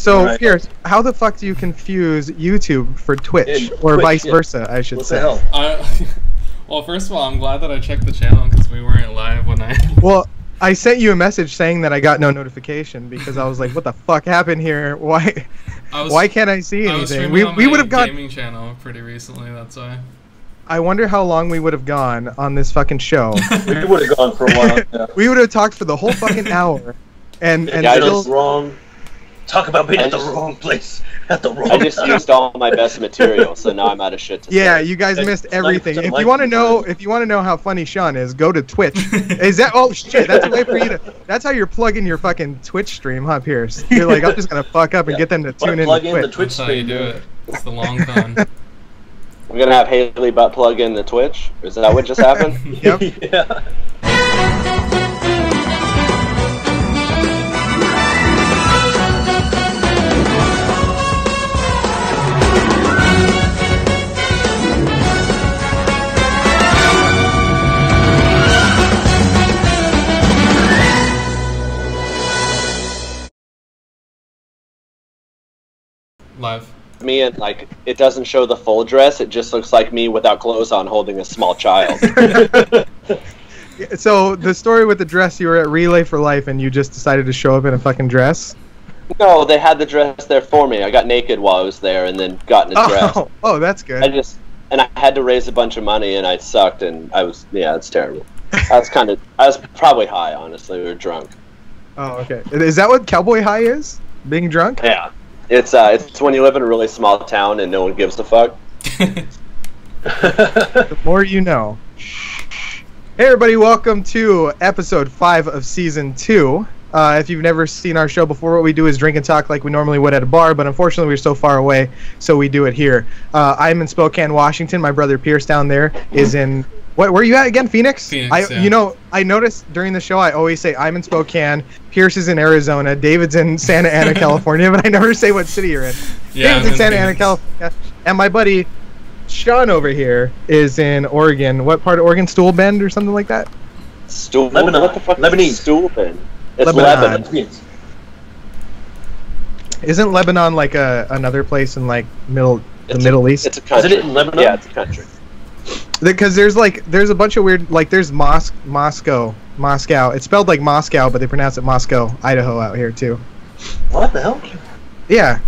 So, right. Pierce, how the fuck do you confuse YouTube for Twitch, or Twitch, vice versa, I should say? What the hell? Well, first of all, I'm glad that I checked the channel because we weren't live when I... Well, I sent you a message saying that I got no notification because I was like, what the fuck happened here? Why can't I see anything? We would have gone gaming channel pretty recently, that's why. I wonder how long we would have gone on this fucking show. We would have gone for a while. Yeah. We would have talked for the whole fucking hour. And still wrong. Talk about being at the wrong place at the wrong time. I just used all my best material, so now I'm out of shit to say. Yeah, you guys missed everything. If you want to know how funny Shawn is, go to Twitch. Is that oh shit? That's a way for you to. That's how you're plugging your fucking Twitch stream, huh, Pierce? You're like, I'm just gonna fuck up and get them to tune in. Plug in the Twitch stream. That's how you do it. It's the long con. We're gonna have Haley butt plug in the Twitch. Is that what just happened? Yep. Yeah. Live. Me and like it doesn't show the full dress. It just looks like me without clothes on holding a small child. So the story with the dress, you were at Relay for Life and you just decided to show up in a fucking dress? No, they had the dress there for me. I got naked while I was there and then got in a dress. Oh, that's good. I had to raise a bunch of money and I sucked and it's terrible. I was probably high, honestly. We were drunk. Oh, okay. Is that what cowboy high is? Being drunk? Yeah. It's when you live in a really small town and no one gives a fuck. The more you know. Hey everybody, welcome to episode 5 of season 2. If you've never seen our show before, what we do is drink and talk like we normally would at a bar, but unfortunately we're so far away, so we do it here. I'm in Spokane, Washington. My brother Pierce down there is in... Where are you at again? Phoenix? Phoenix, yeah. You know, I noticed during the show I always say I'm in Spokane, Pierce is in Arizona, David's in Santa Ana, California, but I never say what city you're in. Yeah, David's in Santa Ana, California. And my buddy Shawn over here is in Oregon. What part of Oregon? Stool Bend or something like that? Stool Bend? Lebanon. What the fuck? Lebanese. Stool Bend. It's Lebanon. Lebanon. Isn't Lebanon like another place in like the Middle East? It's a country. Is it in Lebanon? Yeah, it's a country. Because there's a bunch of weird, like there's Moscow. It's spelled like Moscow, but they pronounce it Moscow, Idaho out here too. What the hell? Yeah.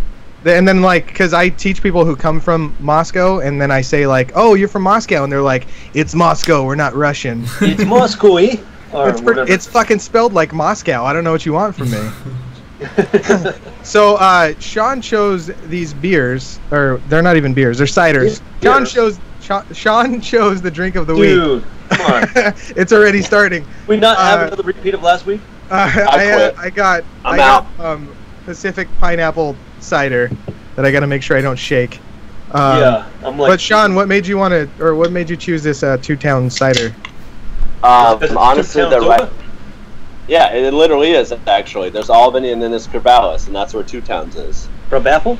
And then like, because I teach people who come from Moscow, and then I say like, oh, you're from Moscow, and they're like, it's Moscow, we're not Russian. It's Moscow, eh? It's fucking spelled like Moscow. I don't know what you want from me. So Shawn chose these beers, or they're not even beers, they're ciders. Shawn chose the drink of the week. Dude, come on. It's already starting. We not have another repeat of last week? I got Pacific pineapple cider that I got to make sure I don't shake. Yeah, I'm like. But Shawn, what made you choose this Two-Town cider? Honestly, they're right. Yeah, it literally is actually. There's Albany and then there's Corvallis, and that's where Two Towns is. From Apple?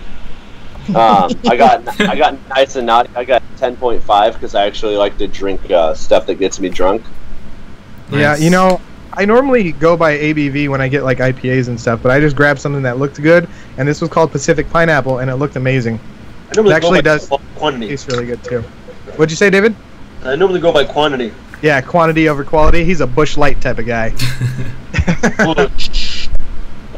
I got nice and naughty. I got 10.5 because I actually like to drink stuff that gets me drunk. Nice. Yeah, you know, I normally go by ABV when I get like IPAs and stuff, but I just grabbed something that looked good, and this was called Pacific Pineapple, and it looked amazing. I normally it actually go by does quantity. Tastes really good too. What'd you say, David? I normally go by quantity. Yeah, quantity over quality. He's a Busch Light type of guy.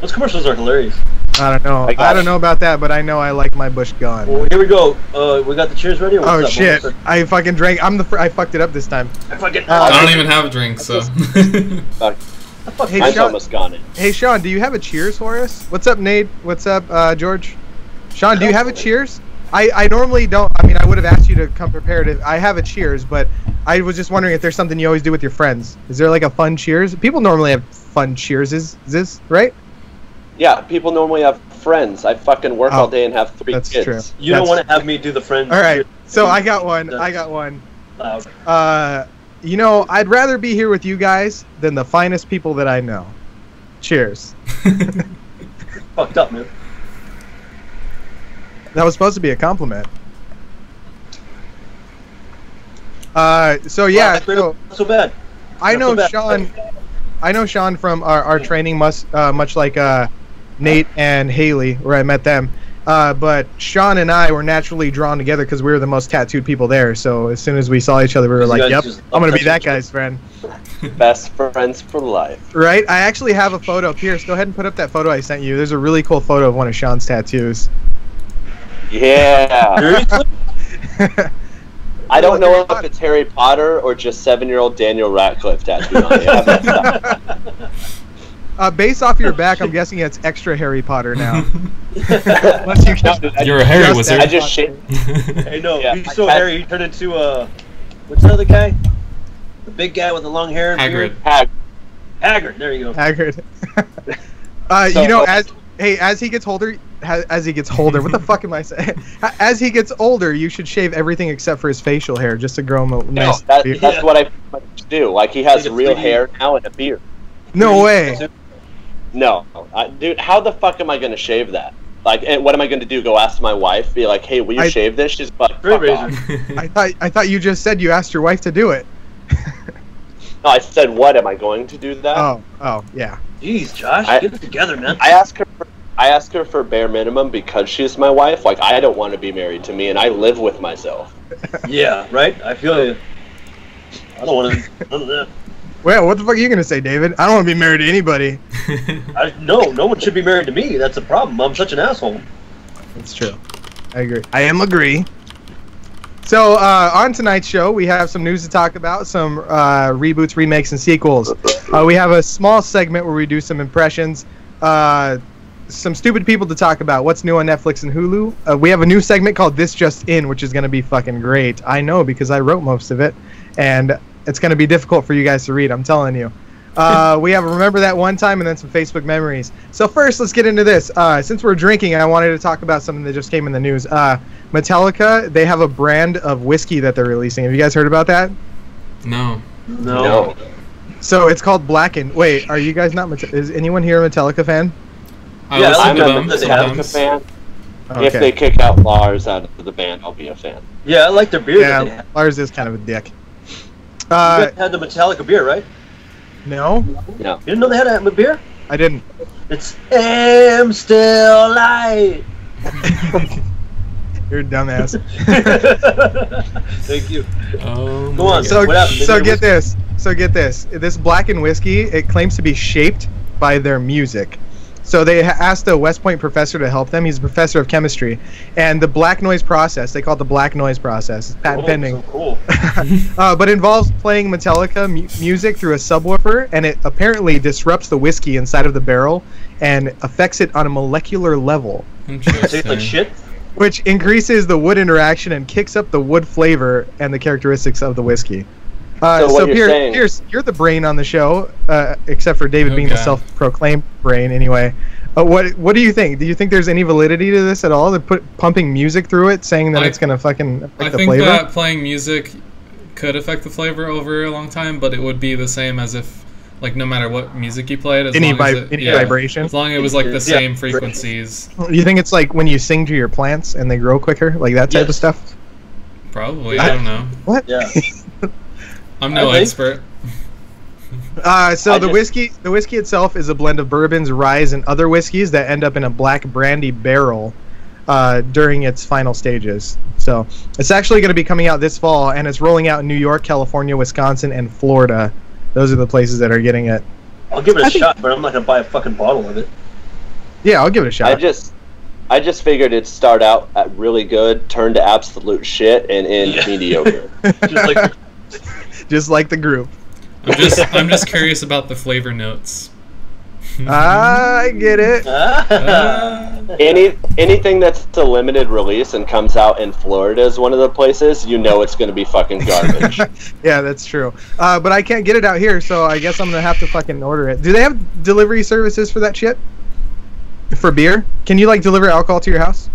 Those commercials are hilarious. I don't know. I don't know about that, but I know I like my Busch Gone. Well, here we go. We got the cheers ready? Or what's oh up? shit! I fucking drank. I fucked it up this time. I don't even have a drink, so. Hey, Mine's Shawn, almost gone. Hey Shawn, do you have a cheers for us? What's up, Nate? What's up, George? Shawn, do you have a cheers? I normally don't. I mean, I would have asked you to come prepared. I have a cheers, but I was just wondering if there's something you always do with your friends. Is there like a fun cheers? People normally have fun cheers. Is this right? Yeah, people normally have friends. I fucking work all day and have 3 that's kids. True. You don't want to have me do the friends. All right, so I got one. You know, I'd rather be here with you guys than the finest people that I know. Cheers. Fucked up, man. That was supposed to be a compliment. So yeah, not so bad. I know Shawn from our training, much like Nate and Haley, where I met them. But Shawn and I were naturally drawn together because we were the most tattooed people there. So as soon as we saw each other, we were like, "Yep, I'm gonna be that guy's friend." Best friends for life. Right? I actually have a photo. Pierce, go ahead and put up that photo I sent you. There's a really cool photo of one of Shawn's tattoos. Yeah. I don't know if it's Harry Potter or just 7-year-old Daniel Radcliffe tattooed on it. Based off your back, I'm guessing it's extra Harry Potter now. Unless you You're a Harry wizard. I just shaved. Hey, no, Yeah, you saw Harry. He turned into what's the other guy? The big guy with the long hair. And Hagrid. beard? Haggard. There you go. Hagrid. So, you know, as he gets older, what the fuck am I saying? As he gets older, you should shave everything except for his facial hair, just to grow him a nice beard. That's what I do. Like, he has real hair now and a beard. No way. No, dude, how the fuck am I gonna shave that? Like, and what am I gonna do? Go ask my wife? Be like, hey, will you shave this? She's like, fuck off. I thought you just said you asked your wife to do it. No, I said, what am I going to do that? Oh, yeah. Jeez, Josh, get it together, man. I ask her for bare minimum because she's my wife. Like, I don't want to be married to me, and I live with myself. Yeah, right. I feel you. I don't want to. None of that. Well, what the fuck are you gonna say, David? I don't want to be married to anybody. No one should be married to me. That's the problem. I'm such an asshole. That's true. I agree. I agree. So, on tonight's show, we have some news to talk about, some reboots, remakes, and sequels. We have a small segment where we do some impressions, some stupid people to talk about, what's new on Netflix and Hulu. We have a new segment called This Just In, which is going to be fucking great. I know, because I wrote most of it, and it's going to be difficult for you guys to read, I'm telling you. We have Remember That One Time and then some Facebook memories. So first, let's get into this. Since we're drinking, I wanted to talk about something that just came in the news. Metallica, they have a brand of whiskey that they're releasing. Have you guys heard about that? No. So it's called Blackened. Wait, are you guys not? Is anyone here a Metallica fan? I listen I'm to a them Metallica sometimes. fan. Okay. If they kick out Lars out of the band, I'll be a fan. Yeah, I like their beer. that they Yeah, have. Lars is kind of a dick. You guys had the Metallica beer, right? No, No. You didn't know they had a beer? I didn't. It's Am Still Light. You're a dumbass. Thank you. Oh, Go on. So, What happened? so get this. This Blackened whiskey, it claims to be shaped by their music. So they asked a West Point professor to help them. He's a professor of chemistry. And the black noise process, they call it the black noise process. It's patent pending. So cool. But involves playing Metallica music through a subwoofer, and it apparently disrupts the whiskey inside of the barrel and affects it on a molecular level, Tastes like shit. which increases the wood interaction and kicks up the wood flavor and the characteristics of the whiskey. So what you're saying- Pierce, you're the brain on the show, except for David being the Okay. self-proclaimed brain anyway. What do you think? Do you think there's any validity to this at all? They're pumping music through it, saying that it's going to fucking affect I the think flavor? that playing music could affect the flavor over a long time, but it would be the same as if, like, no matter what music you played, Any vibration, vibration? as long as it was like the Yeah. same frequencies. You think it's like when you sing to your plants and they grow quicker, like that type of Yes. stuff? Probably, I don't know. What? Yeah. I'm no I think- expert. So the whiskey itself is a blend of bourbons, rye, and other whiskeys that end up in a black brandy barrel during its final stages. So it's actually going to be coming out this fall, and it's rolling out in New York, California, Wisconsin, and Florida. Those are the places that are getting it. I'll give it a shot, but I'm not gonna buy a fucking bottle of it. Yeah, I'll give it a shot. I just figured it'd start out at really good, turn to absolute shit, and end mediocre. Just like Just like the group. I'm just curious about the flavor notes. I get it. Anything that's a limited release and comes out in Florida is one of the places, you know it's going to be fucking garbage. Yeah, that's true. But I can't get it out here, so I guess I'm going to have to fucking order it. Do they have delivery services for that shit? For beer? Can you, like, deliver alcohol to your house?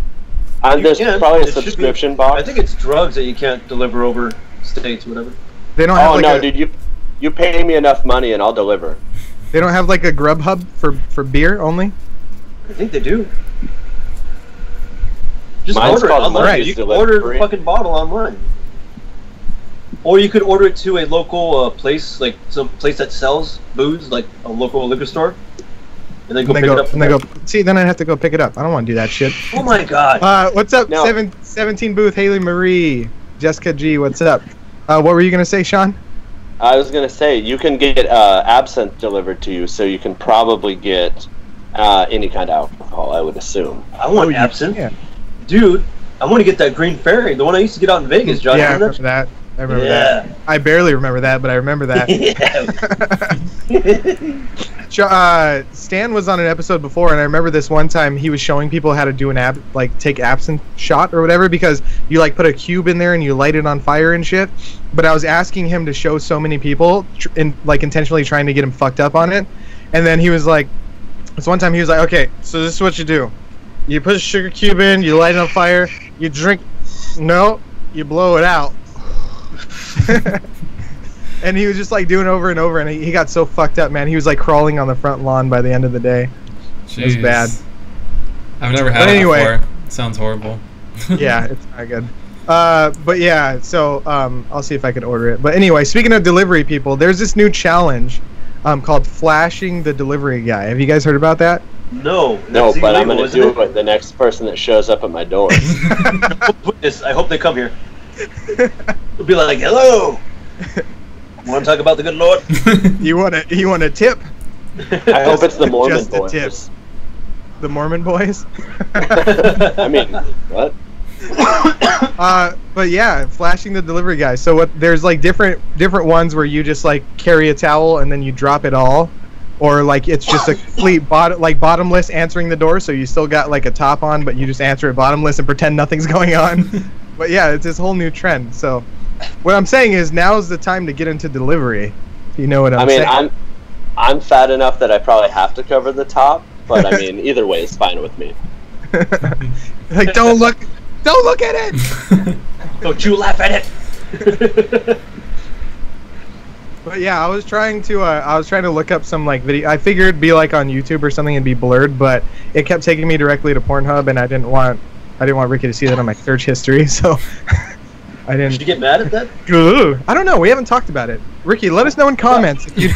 There's can. probably a It should be. subscription box. I think it's drugs that you can't deliver over states, whatever. They don't have, Oh like, no, dude! You pay me enough money and I'll deliver. They don't have, like, a Grubhub for beer only? I think they do. Just Mine's order it called online. Murphy's You can order the Delivery. fucking bottle online. Or you could order it to a local place, like some place that sells booze, like a local liquor store. And then go pick it up. And then go. See, then I have to go pick it up. I don't want to do that shit. Oh my god. What's up? No. 17 booth. Haley Marie, Jessica G. What's up? What were you gonna say, Sean? I was gonna say you can get absinthe delivered to you, so you can probably get any kind of alcohol. I would assume. I want absinthe, yeah. dude. I want to get that Green Fairy, the one I used to get out in Vegas, John. Yeah, I remember that. I remember that. I barely remember that, but I remember that. Stan was on an episode before, and I remember this one time he was showing people how to do take absinthe shot or whatever, because you like put a cube in there and you light it on fire and shit. But I was asking him to show so many people, intentionally trying to get him fucked up on it, and then he was like, this one time he was like, okay, so this is what you do. You put a sugar cube in, you light it on fire, you drink, no, you blow it out. And he was just like doing it over and over, and he got so fucked up, man. He was like crawling on the front lawn by the end of the day. Jeez. It was bad. I've never had it before. It sounds horrible. Yeah, it's not good. But yeah, so I'll see if I can order it. But anyway, speaking of delivery people, there's this new challenge called Flashing the Delivery Guy. Have you guys heard about that? No, but I'm going to do it with the next person that shows up at my door. I hope they come here. We'll be like, hello. Want to talk about the good Lord? You want a tip? I hope it's the Mormon just boys. Tip. The Mormon boys? I mean, what? But yeah, Flashing the Delivery Guy. So there's like different ones where you just like carry a towel and then you drop it all, or like it's just a complete bottomless answering the door. So you still got like a top on, but you just answer it bottomless and pretend nothing's going on. But yeah, it's this whole new trend. So what I'm saying is now's the time to get into delivery. If you know what I'm saying. I mean, I'm fat enough that I probably have to cover the top, but I mean, either way is fine with me. Like, don't look at it. Don't you laugh at it. But yeah, I was trying to look up some like video. I figured it'd be like on YouTube or something and be blurred, but it kept taking me directly to Pornhub, and I didn't want Ricky to see that on my search history, so I didn't. Did you get mad at that? I don't know. We haven't talked about it. Ricky, let us know in comments if you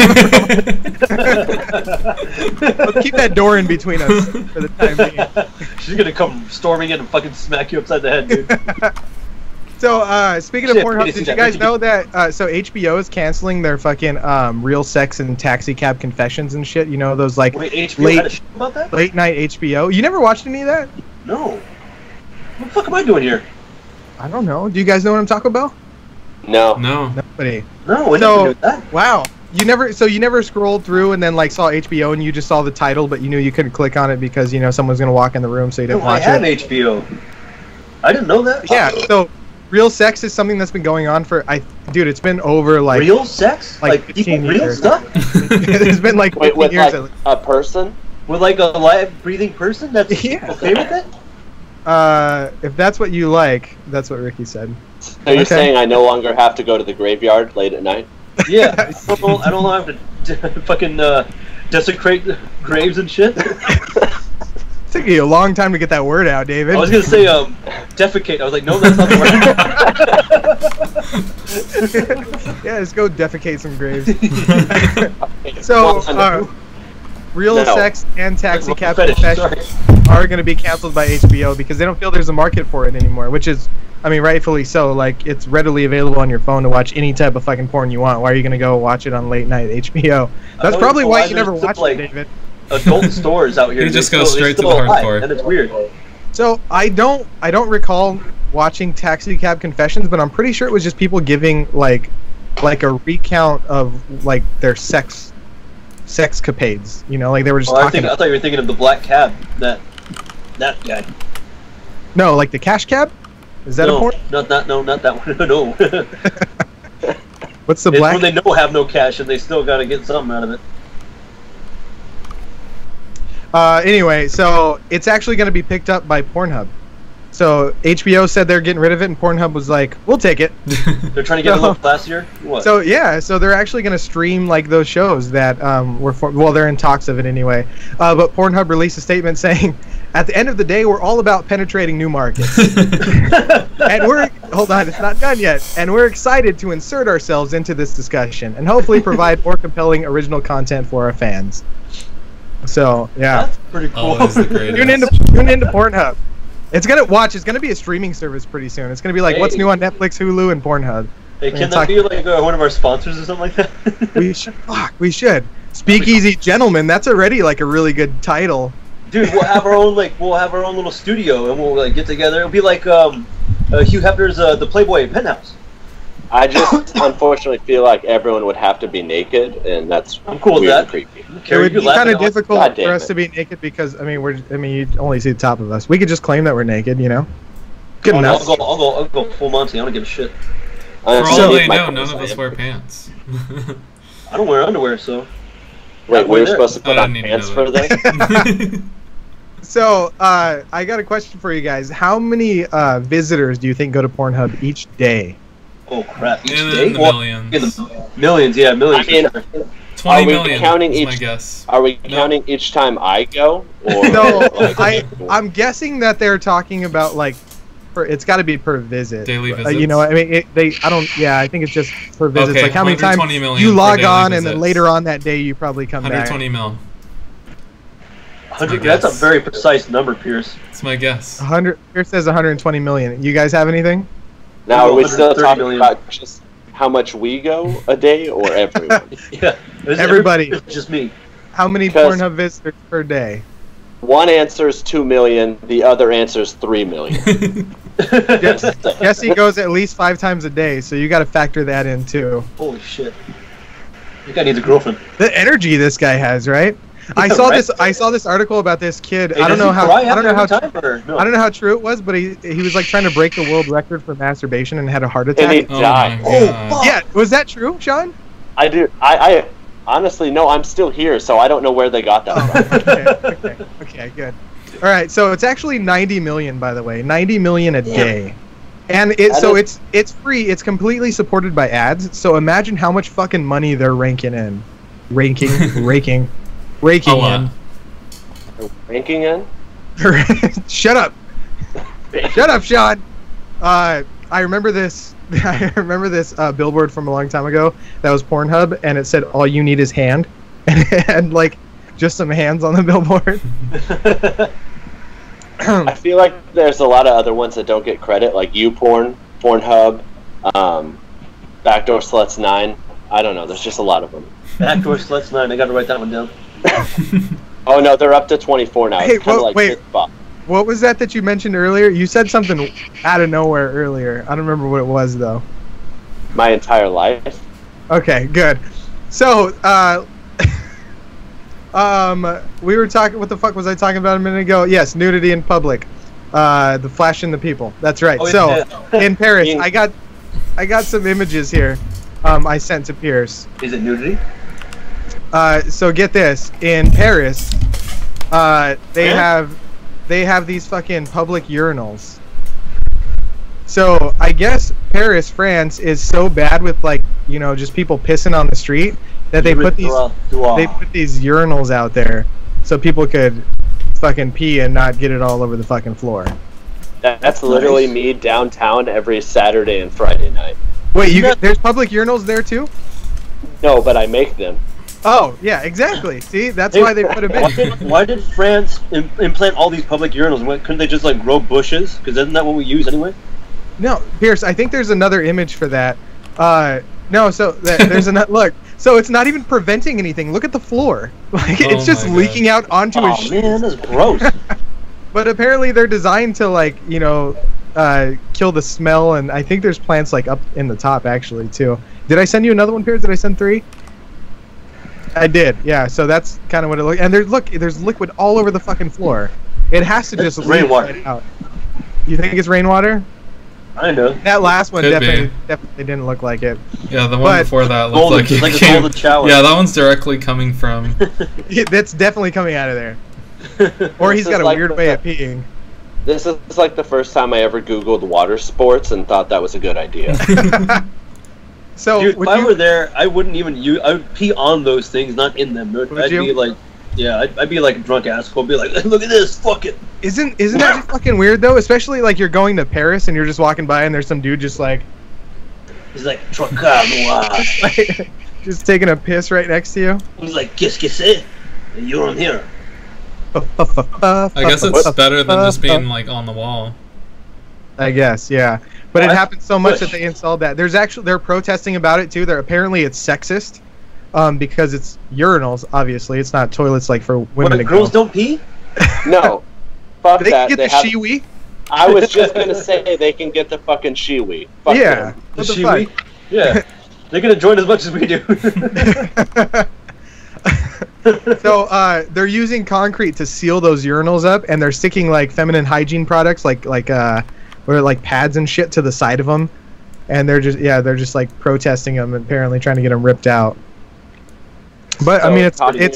Let's keep that door in between us for the time being. She's gonna come storming in and fucking smack you upside the head, dude. So, speaking of Pornhub, did you guys know that, so HBO is canceling their fucking, Real Sex and Taxi Cab Confessions and shit? You know, those, like, Wait, HBO had a show about that? late night HBO? You never watched any of that? No. What the fuck am I doing here? I don't know. Do you guys know what I'm talking about? No. Nobody. No, I never knew that. Wow. You never scrolled through and then, like, saw HBO and you just saw the title, but you knew you couldn't click on it because, you know, someone's gonna walk in the room, so you didn't watch it? I had HBO. I didn't know that. Yeah, so Real Sex is something that's been going on for dude, it's been over like real sex, like people real years. stuff. It's been like 15 with years. like a person, with like a live breathing person. That's okay with it. If that's what you like, that's what Ricky said. So you're saying I no longer have to go to the graveyard late at night? Yeah, I don't have to fucking desecrate graves and shit. It took you a long time to get that word out, David. I was gonna say defecate. I was like, no, that's not the word. Yeah, just go defecate some graves. So, Real Sex and Taxi Cab Confessions are going to be canceled by HBO because they don't feel there's a market for it anymore, which is, I mean, rightfully so. Like, it's readily available on your phone to watch any type of fucking porn you want. Why are you going to go watch it on late night HBO? That's probably why you never watched it, David. Adult stores out here. You just go straight to the hardcore. And it's weird. So I don't recall watching Taxi Cab Confessions, but I'm pretty sure it was just people giving like a recount of like their sexcapades. You know, like they were just talking. I thought you were thinking of the black cab. That guy. No, like the cash cab. Is that a porn? Not that one. No. What's the black? When they have no cash and they still got to get something out of it. Anyway, so it's actually going to be picked up by Pornhub. So HBO said they're getting rid of it, and Pornhub was like, "We'll take it." They're trying to get a little classier. What? So yeah, so they're actually going to stream like those shows that they're in talks of it anyway. But Pornhub released a statement saying, "At the end of the day, we're all about penetrating new markets." And hold on, it's not done yet. And we're excited to insert ourselves into this discussion and hopefully provide more compelling original content for our fans. So yeah, That's pretty cool. Always the greatest. Tune into Pornhub. It's gonna be a streaming service pretty soon. It's gonna be like what's new on Netflix, Hulu, and Pornhub. Hey, can that be like one of our sponsors or something like that? We should. Speakeasy Gentlemen. That's already like a really good title. Dude, we'll have our own little studio and we'll get together. It'll be like Hugh Hefner's The Playboy Penthouse. I just unfortunately feel like everyone would have to be naked, and that's I'm cool with weird that. and creepy. It would be kind of difficult God for damn us it. to be naked because you only see the top of us. We could just claim that we're naked, you know. Good enough. I'll go full Monty. I don't give a shit. For all they know, none of us wear pants. I don't wear underwear, so. Wait, we were supposed to put I on didn't pants even for know this? So, I got a question for you guys. How many visitors do you think go to Pornhub each day? Oh crap! Each In day? the millions. In the millions, yeah, millions. I mean, for sure. 20 Are we million counting is each- my guess. Are we counting each time I go? Or No, like, I'm guessing that they're talking about like, it's got to be per visit. Daily visits. You know, I mean, I think it's just per visit. Okay, Like how many times 120 million you for log daily on, and then visits. later on that day you probably come back. 120 mil. 100, that's a very precise number, Pierce. That's my guess. 100. Here says 120 million. You guys have anything? now, are we still 130 talking million. about just how much we go a day, or everyone? Yeah, Everybody. It's just me. How many Because- Pornhub visitors per day? One answers 2 million, the other answers 3 million. Jesse goes at least 5 times a day, so you got to factor that in too. Holy shit! This guy needs a girlfriend. The energy this guy has, right? I Yeah, saw right? this. I saw this article about this kid. Hey, I don't does know he how. cry I don't know how. after every time, or no? I don't know how true it was, but he was like trying to break the world record for masturbation and had a heart attack. And he Oh died. my Oh, god. fuck. Yeah, was that true, Shawn? I do. I honestly, no, I'm still here, so I don't know where they got that from. Okay, good. All right, so it's actually 90 million, by the way, 90 million a day, and it's free. It's completely supported by ads. So imagine how much fucking money they're raking in. A lot. Ranking in? Shut up. Shut up, Shawn. I remember this. I remember this billboard from a long time ago that was Pornhub, and it said "All you need is hand," and like just some hands on the billboard. I feel like there's a lot of other ones that don't get credit, like YouPorn, Pornhub, Backdoor Sluts 9. I don't know. There's just a lot of them. Backdoor Sluts 9. I got to write that one down. Oh no, they're up to 24 now. Hey, It's kind of like wait. Kickbox. What was that you mentioned earlier? You said something out of nowhere earlier. I don't remember what it was though. My entire life. Okay, good. So, we were talking. What the fuck was I talking about a minute ago? Yes, nudity in public. The flashing the people. That's right. Oh, So, yeah. in Paris, Being- I got some images here. I sent to Pierce. Is it nudity? So get this. In Paris, they Yeah? have these fucking public urinals. So I guess Paris, France, is so bad with like just people pissing on the street that they put these urinals out there so people could fucking pee and not get it all over the fucking floor. That's literally me downtown every Saturday and Friday night. Wait, there's public urinals there too? No, but I make them. Oh yeah, exactly. See, that's why they put them in. Why did France implant all these public urinals? Couldn't they just like grow bushes? Because isn't that what we use anyway? No, Pierce, I think there's another image for that. No, so there's another look. So it's not even preventing anything. Look at the floor. Like Oh it's just my God. leaking out onto Oh his shoes. man, that's gross. But apparently they're designed to like kill the smell, and I think there's plants like up in the top actually too. Did I send you another one, Pierce? Did I send 3? I did. Yeah. So that's kind of what it looks. And there's liquid all over the fucking floor. It has to just It's leak rainwater. right out. You think it's rainwater? I know. That last one Could be. definitely didn't look like it. Yeah, the one But- before that looked Golden, like it's it like a came. golden shower. Yeah, that one's directly coming from. That's definitely coming out of there. Or he's This got is a like weird the- way of peeing. This is like the first time I ever Googled water sports and thought that was a good idea. So Dude, if would I you- were there, I wouldn't even use. I would pee on those things, not in them. I'd you? be like, yeah, I'd be like a drunk asshole. Be like, look at this, fuck it. isn't that just fucking weird though? Especially like you're going to Paris and you're just walking by and there's some dude just like He's like, trocade noir. just taking a piss right next to you. He's like, qu'est-ce que c'est? You're on here. I guess it's better than just being like on the wall. I guess, yeah. But it happened so much that they installed that. They're protesting about it too. Apparently it's sexist, because it's urinals. Obviously, it's not toilets like for women. What, girls don't pee? No, fuck They that. can get the shiwi. I was just gonna say they can get the fucking shiwi. Fuck Yeah. them. What the Shiwi? fuck? Yeah. They're gonna join as much as we do. So they're using concrete to seal those urinals up, and they're sticking like feminine hygiene products, like pads and shit to the side of them, and they're just like protesting them and apparently trying to get them ripped out. But So, I mean,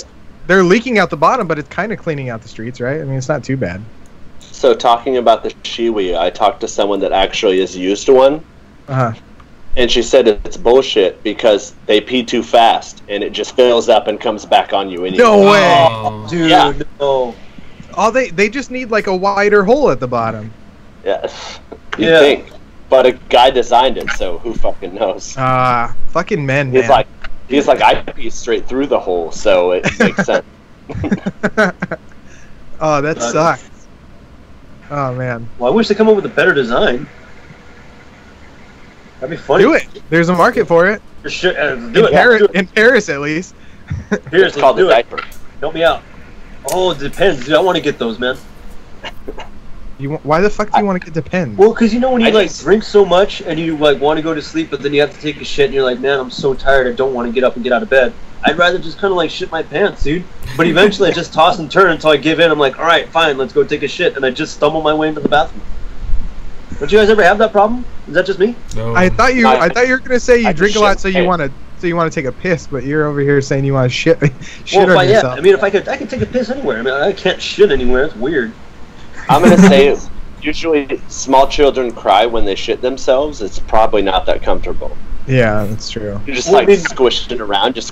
they're leaking out the bottom, but it's kind of cleaning out the streets, right? I mean, it's not too bad. So talking about the shiwi, I talked to someone that actually has used one, and she said it's bullshit because they pee too fast and it just fills up and comes back on you anyway. No way, Oh. Dude, Yeah. no. they just need like a wider hole at the bottom. Yes. You Yeah. think. But a guy designed it, so who fucking knows? Fucking men, He's man. like, I pee straight through the hole, so it makes sense. Oh, that sucks. Oh man. Well, I wish they come up with a better design. That'd be funny. Do it. There's a market for it. For sure. Do it. Paris, Do it. in Paris, at least. Here, It's called do the it. diaper. Help me out. Oh, it depends. Dude, I want to get those, man. Why the fuck do you want to get Depends? Well, because you know when you I like just- drink so much and you like want to go to sleep, but then you have to take a shit and you're like, man, I'm so tired. I don't want to get up and get out of bed. I'd rather just kind of like shit my pants, dude. But eventually I just toss and turn until I give in. I'm like, all right, fine, let's go take a shit, and I just stumble my way into the bathroom. Don't you guys ever have that problem? Is that just me? No. I thought you were gonna say you I drink just a lot, shit so you pants. want to take a piss, but you're over here saying you want to shit Well, on if I yourself. mean, if I could take a piss anywhere. I mean, I can't shit anywhere. It's weird. I'm gonna say, usually small children cry when they shit themselves. It's probably not that comfortable. Yeah, that's true. You're just Well, like maybe- squishing around, just.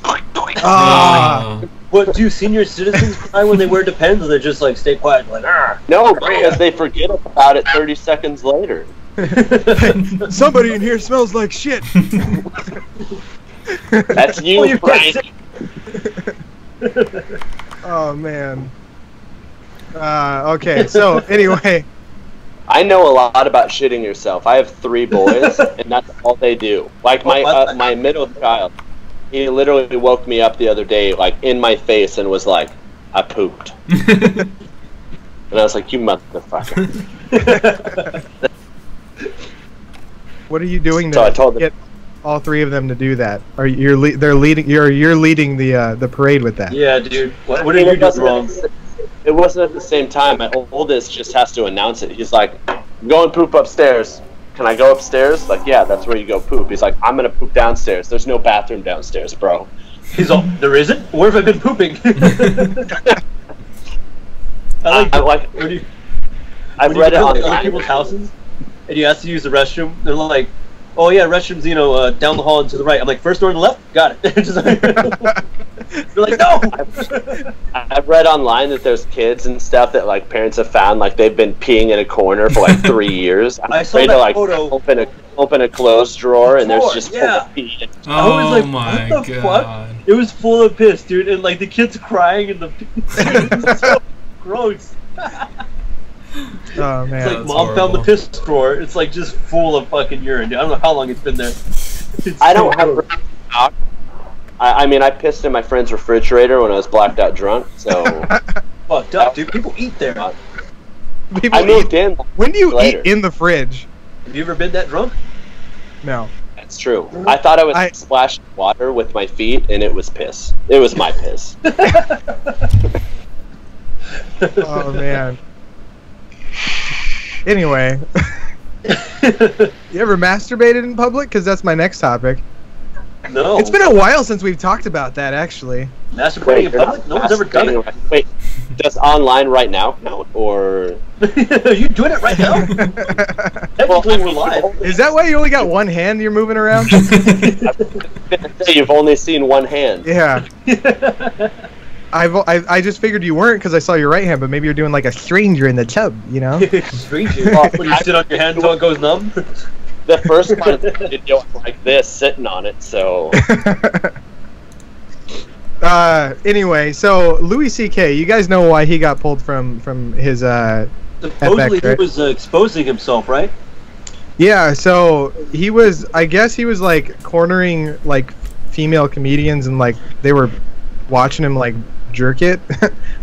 Ah, What do senior citizens cry when they wear Depends, or they just like stay quiet, like ah? No, because they forget about it 30 seconds later. somebody in here smells like shit. That's you, Oh, you Frank. Oh man. Okay, so anyway, I know a lot about shitting yourself. I have 3 boys, and that's all they do. Like my middle child, he literally woke me up the other day, like in my face, and was like, "I pooped," and I was like, "You motherfucker!" what are you doing So I to told them- get all 3 of them to do that? Are you're leading the parade with that? Yeah, dude. What I did mean, you it do wasn't- wrong? It wasn't at the same time. My oldest just has to announce it. He's like, "Go and poop upstairs." Can I go upstairs? Like, yeah, that's where you go poop. He's like, "I'm gonna poop downstairs. There's no bathroom downstairs, bro." He's all, there isn't? Where have I been pooping? I like. when you, I've when read it you go to other online. people's houses and you ask to use the restroom, they're like, "Oh yeah, restrooms, down the hall and to the right." I'm like, "First door on the left? Got it." They're like, "No!" I've read online that there's kids and stuff that like parents have found like they've been peeing in a corner for like 3 years. I'm I saw afraid that to like photo. open a closed drawer and there's Drawer, just yeah. full of pee. I was Oh like, my what the god. fuck? It was full of piss, dude, and like the kids crying and the it was so gross. Oh It's man. like That's mom found the horrible. piss drawer. It's like just full of fucking urine. Dude. I don't know how long it's been there. It's I so don't have gross. stock. I mean, I pissed in my friend's refrigerator when I was blacked out drunk. So Fucked up, dude. People eat there. People I moved eat. in. When do you later. eat in the fridge? Have you ever been that drunk? No. That's true. I thought I was I- splashing water with my feet, and it was piss. It was my piss. Oh man. Anyway, you ever masturbated in public? Because that's my next topic. No. It's been a while since we've talked about that, actually. Masturbating in you're public? not No one's ever done it. masturbating. Wait, does online right now count, or Are you doing it right now? Technically, we're live. Is that why you only got one hand you're moving around? you've only seen one hand? Yeah. I just figured you weren't because I saw your right hand, but maybe you're doing like a stranger in the tub, you know? Stranger. When you sit on your hand until it goes numb. The first one video was like this, sitting on it. So Anyway, so Louis C.K., you guys know why he got pulled from his Supposedly FX, right? he was exposing himself, right? Yeah, so he was, I guess he was like cornering like female comedians, and like they were watching him like jerk it.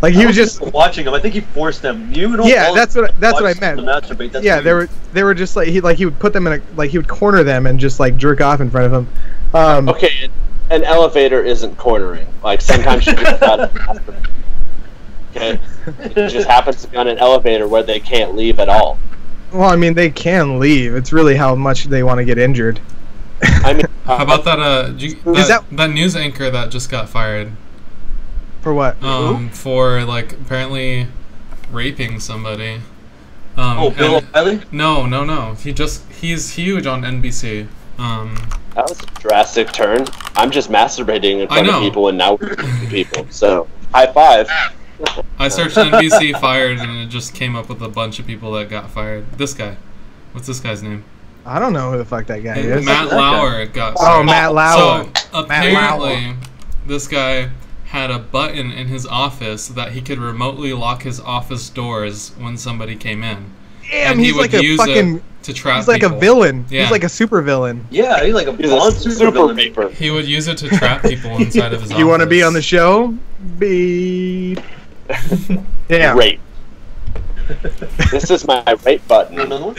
Like he was just watching him. I think he forced them. You don't. Yeah, that's what I meant. Masturbate. That's yeah, weird. they were just like he would put them in a, like he would corner them and just like jerk off in front of them. Okay, an elevator isn't cornering. Like sometimes you just gotta masturbate. Okay, it just happens to be on an elevator where they can't leave at all. Well, I mean, they can leave. It's really how much they want to get injured. I mean, How about that news anchor that just got fired? For what? For like apparently raping somebody. Bill O'Reilly? No. He's huge on NBC. That was a drastic turn. I'm just masturbating in front of people, and now we're people. So, high five. I searched NBC fired, and it just came up with a bunch of people that got fired. This guy. What's this guy's name? I don't know who the fuck that guy is. Matt Lauer got fired. Oh, Matt Lauer. So, apparently, this guy had a button in his office that he could remotely lock his office doors when somebody came in. Damn, and he he's would like a use fucking... it to trap He's like people. a villain. Yeah. He's like a super villain. Yeah, he's like a blonde super villain. Paper. He would use it to trap people inside of his office. You want to be on the show? Beep. Damn. Rape. This is my rape button.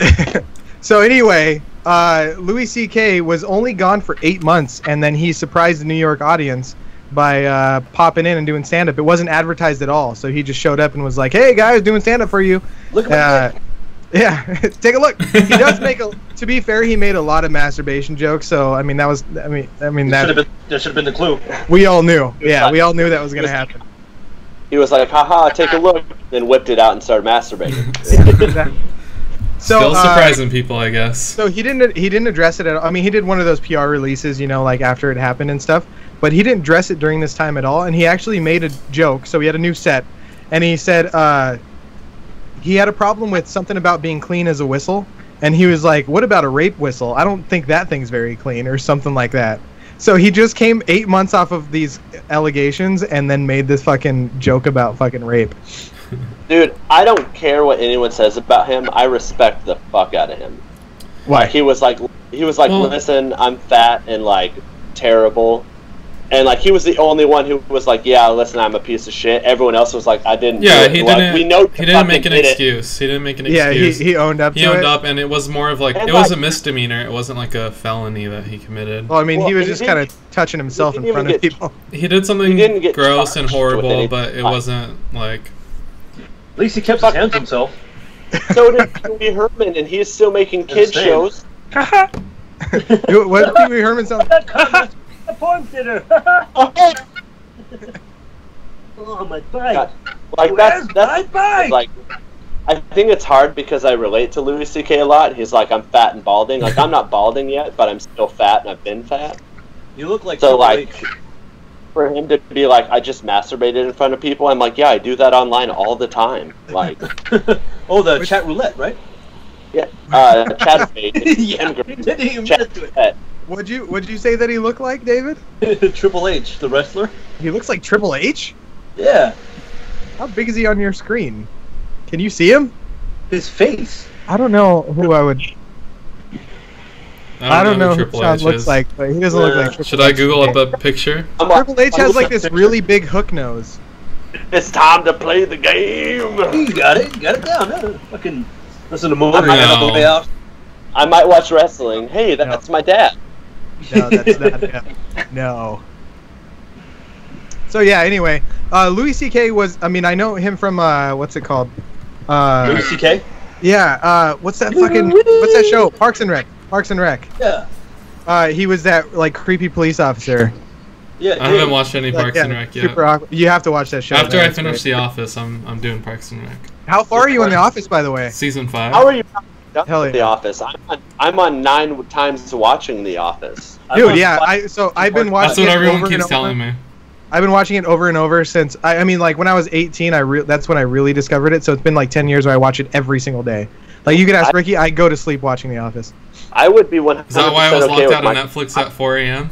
So anyway, Louis C.K. was only gone for 8 months, and then he surprised the New York audience by popping in and doing stand-up. It wasn't advertised at all, so he just showed up and was like, "Hey guys, doing stand-up for you." Look at my yeah, take a look. He does make a. To be fair, he made a lot of masturbation jokes. So I mean, that was. I mean that should have been the clue. we all knew. Yeah, we all knew that was gonna happen. He was like, haha, take a look, then whipped it out and started masturbating. So, still surprising people, I guess. So he didn't address it at all. I mean, he did one of those PR releases, you know, like after it happened and stuff. But he didn't address it during this time at all. And he actually made a joke. So he had a new set, and he said he had a problem with something about being clean as a whistle. And he was like, "What about a rape whistle? I don't think that thing's very clean," or something like that. So he just came 8 months off of these allegations and then made this fucking joke about fucking rape. Dude, I don't care what anyone says about him. I respect the fuck out of him. Why? Like, he was like, listen, I'm fat and like terrible, and like he was the only one who was like, yeah, listen, I'm a piece of shit. Everyone else was like, I didn't. Yeah, do it. he Like, didn't. we know He didn't make an excuse. He didn't make an excuse. Yeah, he owned up to it. He owned up, and it was more of like And it was like- a misdemeanor. It wasn't like a felony that he committed. Well, I mean, Well, he was he just didn't- kind of touching himself he in didn't front even of get- people. He did something He didn't get gross and charged with horrible, anything. but it wasn't like. At least he kept his hands to himself. So did Pee Wee Herman, and he's still making kids Insane. shows. What Pee Wee Herman sound? A porn theater. Oh my God. god. Like that's bye. like. I think it's hard because I relate to Louis C.K. a lot. He's like, I'm fat and balding. Like, I'm not balding yet, but I'm still fat and I've been fat. You look like So, Triple like, H. for him to be like, I just masturbated in front of people, I'm like, yeah, I do that online all the time. Like, Oh, the chat roulette, right? yeah, Chatterbait. Yeah, you didn't even minute to it. Would you say that he looked like, David? Triple H, the wrestler. He looks like Triple H? Yeah, How big is he on your screen? Can you see him? his face. I don't know who I would. I don't know who Triple Shawn H looks is. like, but he doesn't look like Triple Should I H. Google up a picture? Triple H has like this really big hook nose. It's time to play the game. You got it. You got it down. No, fucking listen to Motor No. on the way out. I might watch wrestling. Hey, that's my dad. No, that's not him. No. So yeah, anyway, Louis C.K. was. I mean, I know him from what's it called? Louis C.K. Yeah. What's that fucking? What's that show? Parks and Rec. Parks and Rec. Yeah. He was that like creepy police officer. Yeah. I haven't watched any Parks and Rec yet. Super awkward. You have to watch that show. After man, I it's finish great. The Office, I'm doing Parks and Rec. How far are you in The Office, by the way? Season 5. How are you done Hell with The yeah. Office? I'm on 9 times watching The Office. Dude, yeah. I've been watching. That's what it everyone over keeps and telling over. me. I've been watching it over and over since I mean, like when I was 18, that's when I really discovered it. So it's been like 10 years where I watch it every single day. Like you could ask Ricky, I go to sleep watching The Office. I would be 100% Is that why I was okay locked with out of Netflix at 4 a.m.?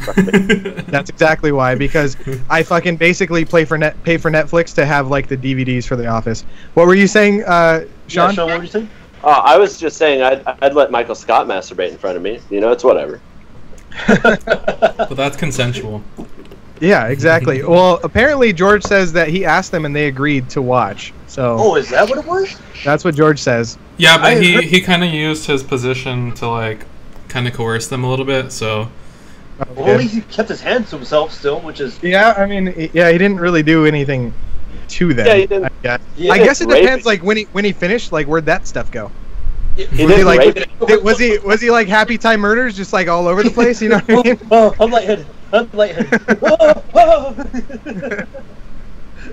That's exactly why, because I fucking basically pay for Netflix to have like the DVDs for The Office. What were you saying, Shawn? Yeah, Shawn, what were you saying? I was just saying I'd let Michael Scott masturbate in front of me. You know, it's whatever. But that's consensual. Yeah, exactly. Well, apparently George says that he asked them and they agreed to watch. So. Oh, is that what it was? That's what George says. Yeah, but he kind of used his position to like kind of coerce them a little bit. So. Well, at least he kept his hands to himself still, which is. Yeah, I mean, yeah, he didn't really do anything to them. Yeah, he didn't. I guess it depends. Like when he finished, like where'd that stuff go? Was he like Happy Time Murders, just like all over the place? You know what I mean? I'm lightheaded.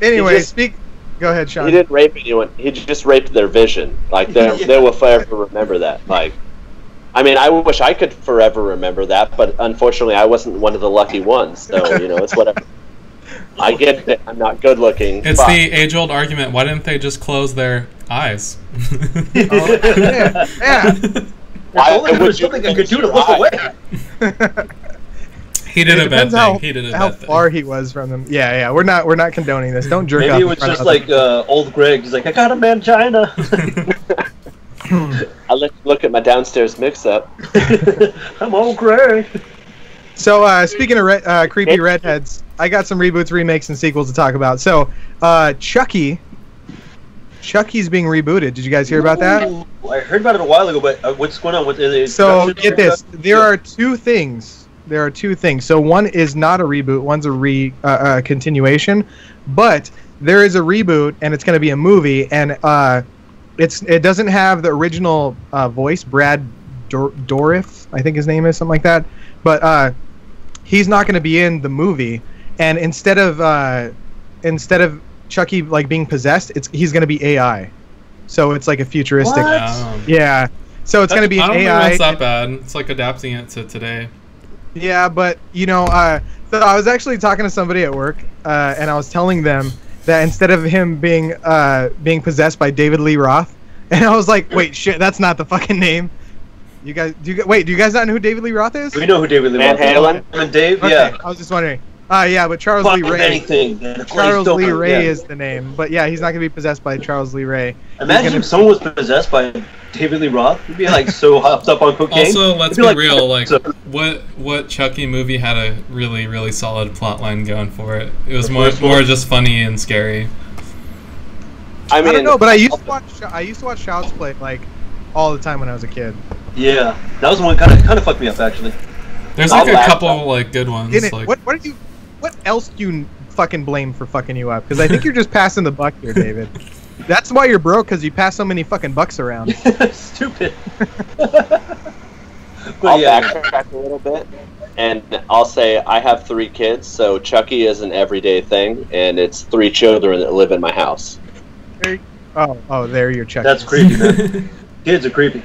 Anyway, Go ahead, Shawn. He didn't rape anyone. He just raped their vision. Like they will forever remember that. Like, I mean, I wish I could forever remember that, but unfortunately, I wasn't one of the lucky ones. So you know, it's whatever. I get it. I'm not good looking. It's the age-old argument. Why didn't they just close their eyes? Yeah. There was something I could do to look away. He did a bad thing. He did a how bad thing. far he was from them. Yeah. We're not condoning this. Don't jerk off. Maybe it was just like old Greg. He's like, I got a mangina. I look at my downstairs mix-up. I'm old Greg. So speaking of creepy redheads, I got some reboots, remakes, and sequels to talk about. So Chucky's being rebooted. Did you guys hear about that? I heard about it a while ago, but what's going on? So get this. There are two things. So one is not a reboot. One's a continuation. But there is a reboot, and it's going to be a movie, and it doesn't have the original voice, Brad Dourif, I think his name is, something like that. But he's not going to be in the movie, and instead of Chucky like being possessed, he's going to be AI. So it's like a futuristic. Yeah. So it's going to be an AI. I don't think that's that bad. It's like adapting it to today. Yeah, but you know, so I was actually talking to somebody at work, and I was telling them that instead of him being possessed by David Lee Roth, and I was like, wait, shit, that's not the fucking name. Do you guys not know who David Lee Roth is? We know who David Lee Roth is. Van Halen? And Dave, Okay, yeah. I was just wondering. Yeah, but Charles Lee Ray. Charles Lee Ray is the name, but yeah, he's not gonna be possessed by Charles Lee Ray. Imagine if someone was possessed by David Lee Roth. He'd be like so hopped up on cocaine. Also, let's be real. Like, what Chucky movie had a really, really solid plot line going for it? It was more just funny and scary. I don't know, but I used to watch Child's Play like all the time when I was a kid. Yeah, that was one kind of fucked me up actually. There's like a couple like good ones. Like, what else do you fucking blame for fucking you up? Because I think you're just passing the buck here, David. That's why you're broke, because you pass so many fucking bucks around. Stupid. I'll backtrack a little bit, and I'll say I have 3 kids, so Chucky is an everyday thing, and it's 3 children that live in my house. There you're Chucky. That's creepy, man. Kids are creepy.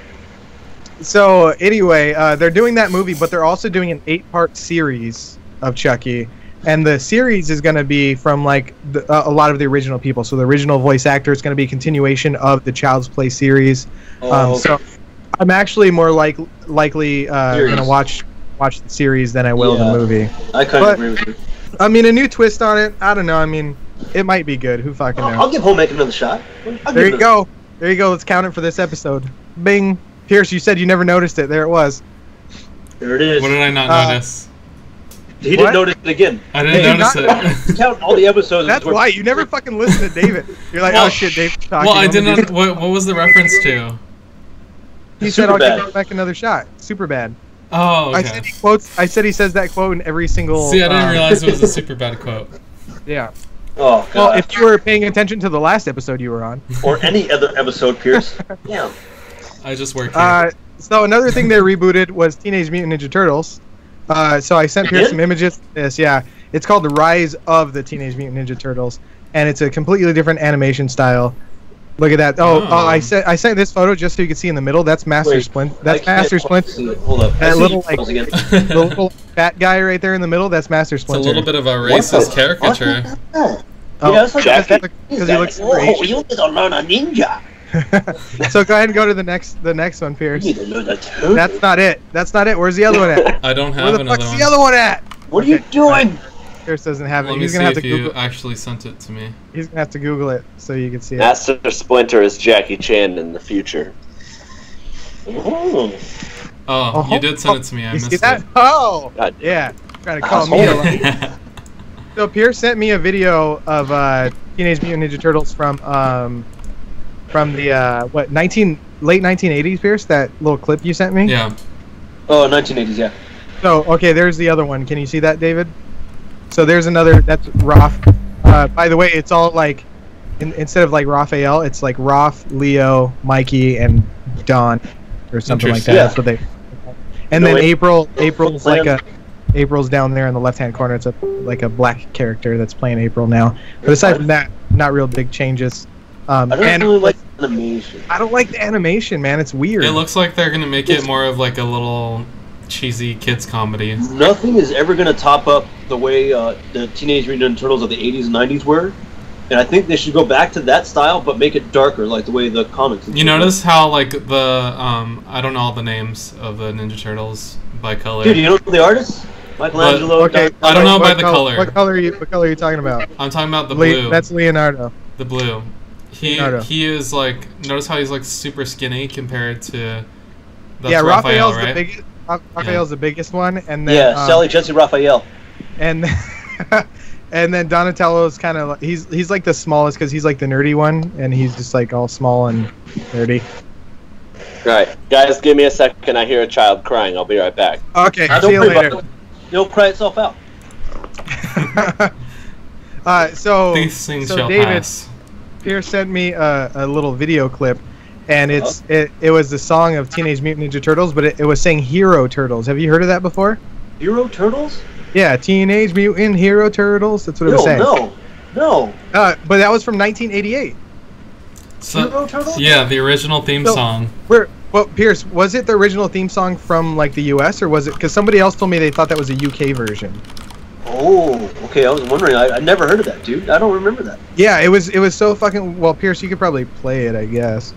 So anyway, they're doing that movie, but they're also doing an 8-part series of Chucky, and the series is going to be from like a lot of the original people. So the original voice actor is going to be a continuation of the Child's Play series. Okay. So I'm actually more likely going to watch the series than I will the movie. I kind of agree with you. I mean, a new twist on it. I don't know. I mean, it might be good. Who fucking knows? I'll give Homemaker another shot. There you go. Let's count it for this episode. Bing. Pierce, you said you never noticed it. There it was. There it is. What did I not notice? He didn't notice it again. I didn't notice it. Count all the episodes. That's why you never fucking listen to David. You're like, oh shit, David's talking. Well, I didn't. What was the reference to? He said, "I'll give it back another shot." Super bad. Oh, okay. I said he says that quote in every single. See, I didn't realize it was a super bad quote. Yeah. Oh, God. Well, if you were paying attention to the last episode you were on, or any other episode, Pierce. Yeah. I just worked here. So another thing they rebooted was Teenage Mutant Ninja Turtles. So I sent Pierce some images of this. Yeah, it's called The Rise of the Teenage Mutant Ninja Turtles, and it's a completely different animation style. Look at that. I sent this photo just so you could see in the middle. That's Master Splint. That's Master Splint. Hold up. That the little fat guy right there in the middle. That's Master Splinter. It's a little bit of a racist caricature. Yeah, that's like because he looks super Asian. You need to learn a ninja. So go ahead and go to the next one, Pierce. You need to know that too. That's not it. That's not it. Where's the other one at? I don't have Where the another fuck's one. the other one at? What are you doing? Pierce doesn't have it. Let me He's see gonna have if to you Google. actually sent it to me. He's gonna have to Google it so you can see it. Master Splinter is Jackie Chan in the future. Oh. Oh, you did send it to me. I You missed see that? it. Oh, God. yeah. Trying to call me. Asshole. So Pierce sent me a video of Teenage Mutant Ninja Turtles from the late 1980s, Pierce. That little clip you sent me. Yeah. Oh, 1980s, yeah. So okay, there's the other one. Can you see that, David? So there's another. That's Raph. By the way, it's all like instead of like Raphael, it's like Raph, Leo, Mikey, and Don, or something like that. Yeah. That's what they. And then April's like April's down there in the left-hand corner. It's like a black character that's playing April now. But aside from that, not real big changes. I don't really like the animation. I don't like the animation, man. It's weird. It looks like they're gonna make it more of like a little cheesy kids comedy. Nothing is ever going to top up the way the Teenage Mutant Ninja Turtles of the 80s and 90s were. And I think they should go back to that style, but make it darker, like the way the comics. You notice how like the I don't know all the names of the Ninja Turtles by color. Dude, you know the artists? Michelangelo. Okay, I don't know by what the color. What color are you talking about? I'm talking about the blue. That's Leonardo. The blue. Leonardo. He is like, notice how he's like super skinny compared to. That's Yeah, Raphael, Raphael's right? the biggest. Raphael's the biggest one, and then Yeah, Sally Jesse Raphael. and and then Donatello's kind of he's like the smallest because he's like the nerdy one, and he's just like all small and nerdy. Right, guys, give me a second. I hear a child crying. I'll be right back. Okay, Don't see you worry about later. it. It'll cry itself out. So These things shall David pass. Pierce sent me a little video clip, and it was the song of Teenage Mutant Ninja Turtles, but it was saying Hero Turtles. Have you heard of that before? Hero Turtles? Yeah, Teenage Mutant Hero Turtles. That's what it was saying. No. But that was from 1988. So, Hero Turtles? yeah, the original theme song. Well, Pierce, was it the original theme song from like the U.S. or was it? Because somebody else told me they thought that was a UK version. Oh, okay. I was wondering. I never heard of that, dude. I don't remember that. Yeah, it was so fucking well. Pierce, you could probably play it, I guess.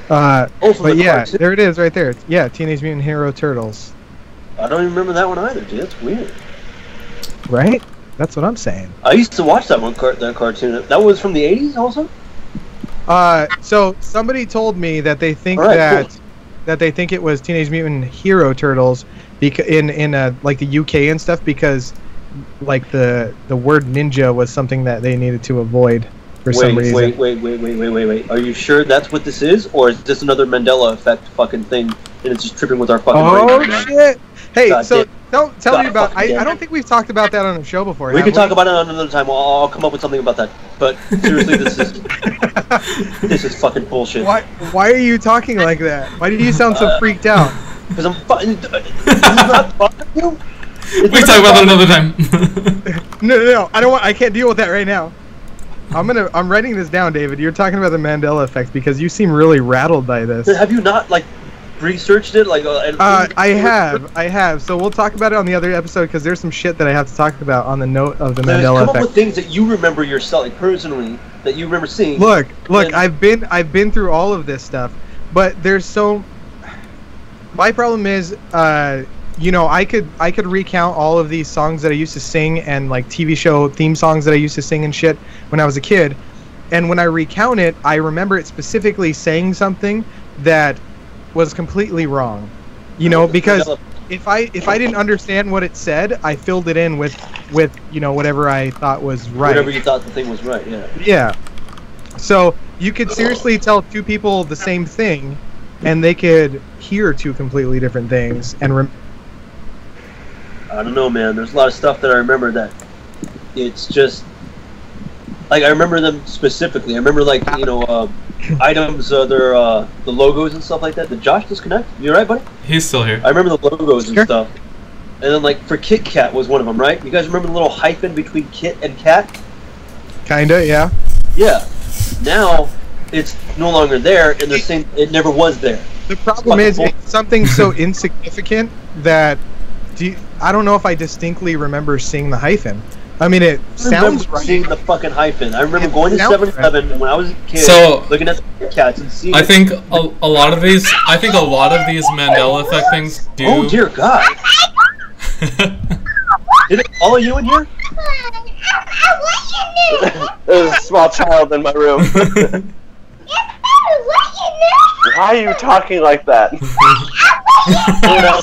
But yeah, cartoon? there it is, right there. Yeah, Teenage Mutant Hero Turtles. I don't even remember that one either, dude. That's weird. Right? That's what I'm saying. I used to watch that that cartoon. That was from the 80s also? So somebody told me that they think Alright, cool. that they think it was Teenage Mutant Hero Turtles because in like the UK and stuff, because like the word ninja was something that they needed to avoid for some reason. Wait. Are you sure that's what this is? Or is this another Mandela effect fucking thing and it's just tripping with our fucking Oh brain right now? shit! Hey, God so damn. tell me about. fucking damn. I don't think we've talked about that on the show before. We can talk about it another time. I'll come up with something about that. But seriously, this is fucking bullshit. Why are you talking like that? Why did you sound so freaked out? Because I'm fucking. not fucking you. We can talk about that another time. No. I can't deal with that right now. I'm writing this down, David. You're talking about the Mandela effect because you seem really rattled by this. Have you not researched it? I have. So we'll talk about it on the other episode because there's some shit that I have to talk about on the note of the Mandela come effect. up with things that you remember yourself, personally, that you remember seeing. Look. I've been through all of this stuff, but there's so. My problem is, I could recount all of these songs that I used to sing and like TV show theme songs that I used to sing and shit when I was a kid, and when I recount it, I remember it specifically saying something that was completely wrong, because if I didn't understand what it said, I filled it in with whatever I thought was right. Whatever you thought the thing was right, yeah. Yeah. So you could seriously tell two people the same thing, and they could hear two completely different things. And I don't know, man. There's a lot of stuff that I remember that it's just like I remember them specifically. I remember items, the logos and stuff like that. Did Josh disconnect? You alright, buddy? He's still here. I remember the logos and Sure. stuff. And then for Kit Kat was one of them, right? You guys remember the little hyphen between Kit and Kat? kinda, yeah. Yeah. Now it's no longer there, and they're saying it never was there. The problem is it's something so insignificant that I don't know if I distinctly remember seeing the hyphen, I mean, it I sounds remember right. seeing the fucking hyphen. I remember It going to sounds 7-Eleven when I was a kid, So- looking at the cats and seeing. I think a lot of these Mandela effect things do. Oh dear God! Did it follow you in here? There's a small child in my room. Why are you talking like that?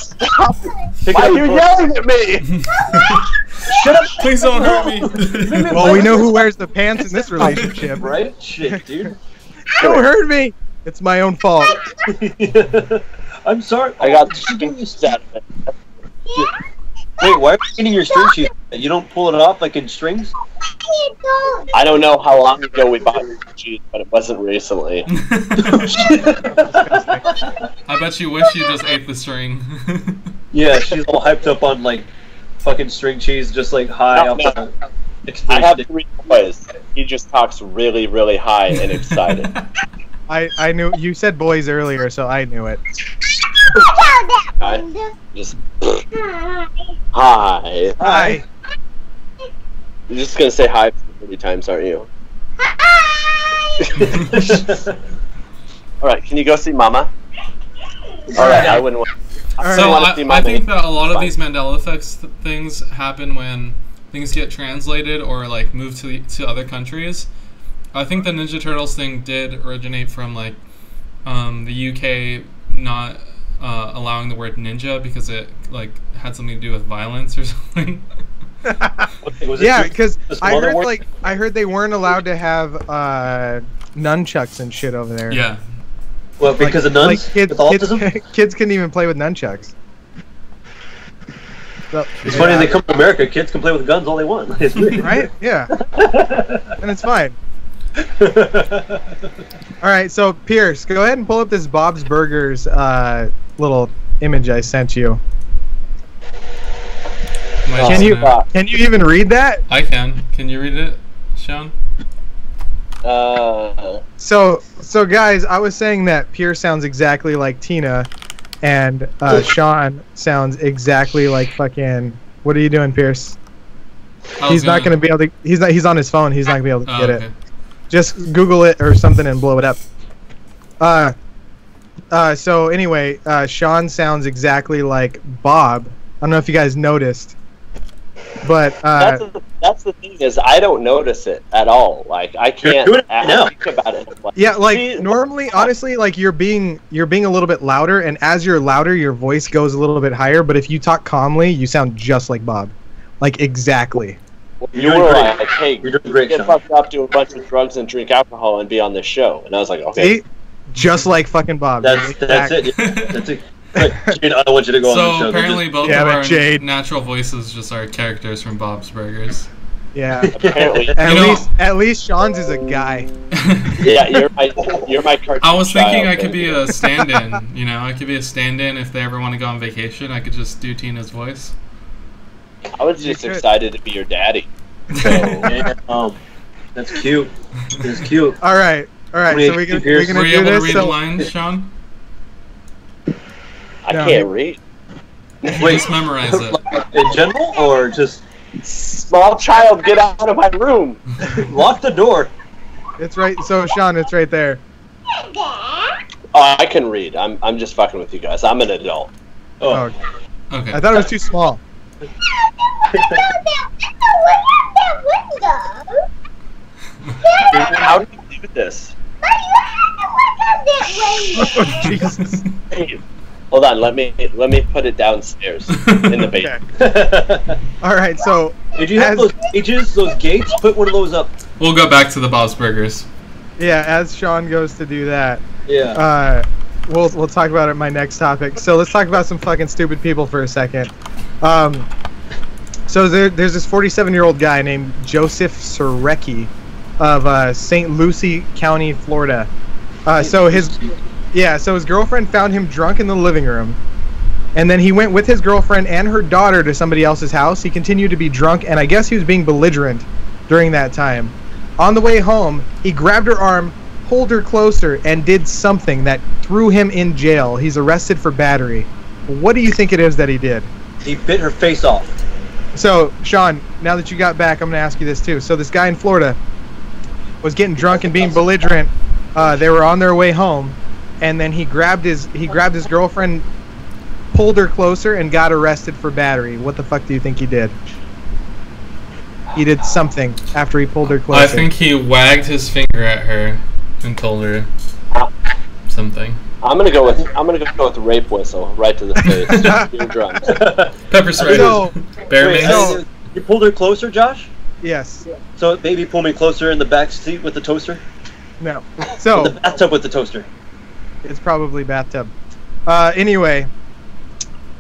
Stop. Why are you yelling at me? Shut up! Please don't hurt me. Well, we know who wears the pants in this relationship. Right? Shit, dude. Don't hurt me. It's my own fault. I'm sorry. I got strings. out of it. Wait, why are you getting your string cheese? You don't pull it off like in strings? I don't know how long ago we bought cheese, but it wasn't recently. I bet you wish you just ate the string. Yeah, she's all hyped up on like fucking string cheese, just like high up. No. I have 3 boys. He just talks really, really high and excited. I knew you said boys earlier, so I knew it. Just hi. Hi. You're just gonna say hi 30 times, aren't you? All right, can you go see Mama? All right, I wouldn't want. Alright. So want to see I Mama. think that a lot of Fine. these Mandela effects things happen when things get translated or like moved to other countries. I think the Ninja Turtles thing did originate from like the UK not allowing the word ninja because it like had something to do with violence or something. Yeah, because I heard they weren't allowed to have nunchucks and shit over there. Yeah. Well, because of nuns like with autism? kids couldn't even play with nunchucks. So, It's funny they come to America, kids can play with guns all they want. It's weird. right? Yeah, and it's fine. All right, so Pierce, go ahead and pull up this Bob's Burgers little image I sent you. Can you even read that? I can. Can you read it, Shawn? So guys, I was saying that Pierce sounds exactly like Tina, and Shawn sounds exactly like fucking. What are you doing, Pierce? He's not gonna be able to. He's on his phone. He's not gonna be able to get it. Just Google it or something and blow it up. So anyway, Shawn sounds exactly like Bob. I don't know if you guys noticed, but that's the thing is I don't notice it at all. Like I can't think about it. Like, yeah, like normally, honestly, like you're being a little bit louder, and as you're louder, your voice goes a little bit higher. But if you talk calmly, you sound just like Bob, like exactly. You were like, hey, you're doing great, get Shawn. fucked up, do a bunch of drugs, and drink alcohol, and be on this show. And I was like, okay. See? Just like fucking Bob. That's it. Yeah, that's it. Like, Jade, I don't want you to go on the So show. apparently both Yeah, of but our Jade- natural voices just are characters from Bob's Burgers. Yeah. Apparently, At least Shawn's is a guy. yeah, you're my cartoon. I was thinking child, I could baby. be a stand-in. You know, I could be a stand-in if they ever want to go on vacation. I could just do Tina's voice. I was just You could. excited to be your daddy. Yeah, that's cute. That's cute. All right. So we're gonna Were do you able to this. read So the lines, Shawn? I No. can't read. Just memorize it. In general, or just Small child, get out of my room. lock the door? it's right. So Shawn, it's right there. Oh, I can read. I'm just fucking with you guys. I'm an adult. Oh, Okay. I thought it was too small. How do you do this? Oh, Jesus. Hey, hold on. Let me put it downstairs in the basement. All right. So Did you have As- those cages, those gates? Put one of those up. We'll go back to the Bob's Burgers. yeah, as Shawn goes to do that, Yeah. we'll talk about it in my next topic. So let's talk about some fucking stupid people for a second. So there's this 47-year-old guy named Joseph Surecki of St. Lucie County, Florida. So his girlfriend found him drunk in the living room, and then he went with his girlfriend and her daughter to somebody else's house. He continued to be drunk, and I guess he was being belligerent during that time. On the way home, he grabbed her arm, pulled her closer, and did something that threw him in jail. He's arrested for battery. What do you think it is that he did? He bit her face off. So, Shawn, now that you got back, I'm going to ask you this too. So this guy in Florida was getting drunk and being belligerent. They were on their way home, and then he grabbed his girlfriend, pulled her closer, and got arrested for battery. What the fuck do you think he did? He did something after he pulled her closer. I think he wagged his finger at her and told her something. I'm gonna go with rape whistle right to the face. You're drunk. Pepper spray. So, Bear Wait, mace. you pulled her closer, Josh? yes. So baby, pull me closer in the back seat with the toaster. No. So The bathtub with the toaster. it's probably bathtub. Anyway,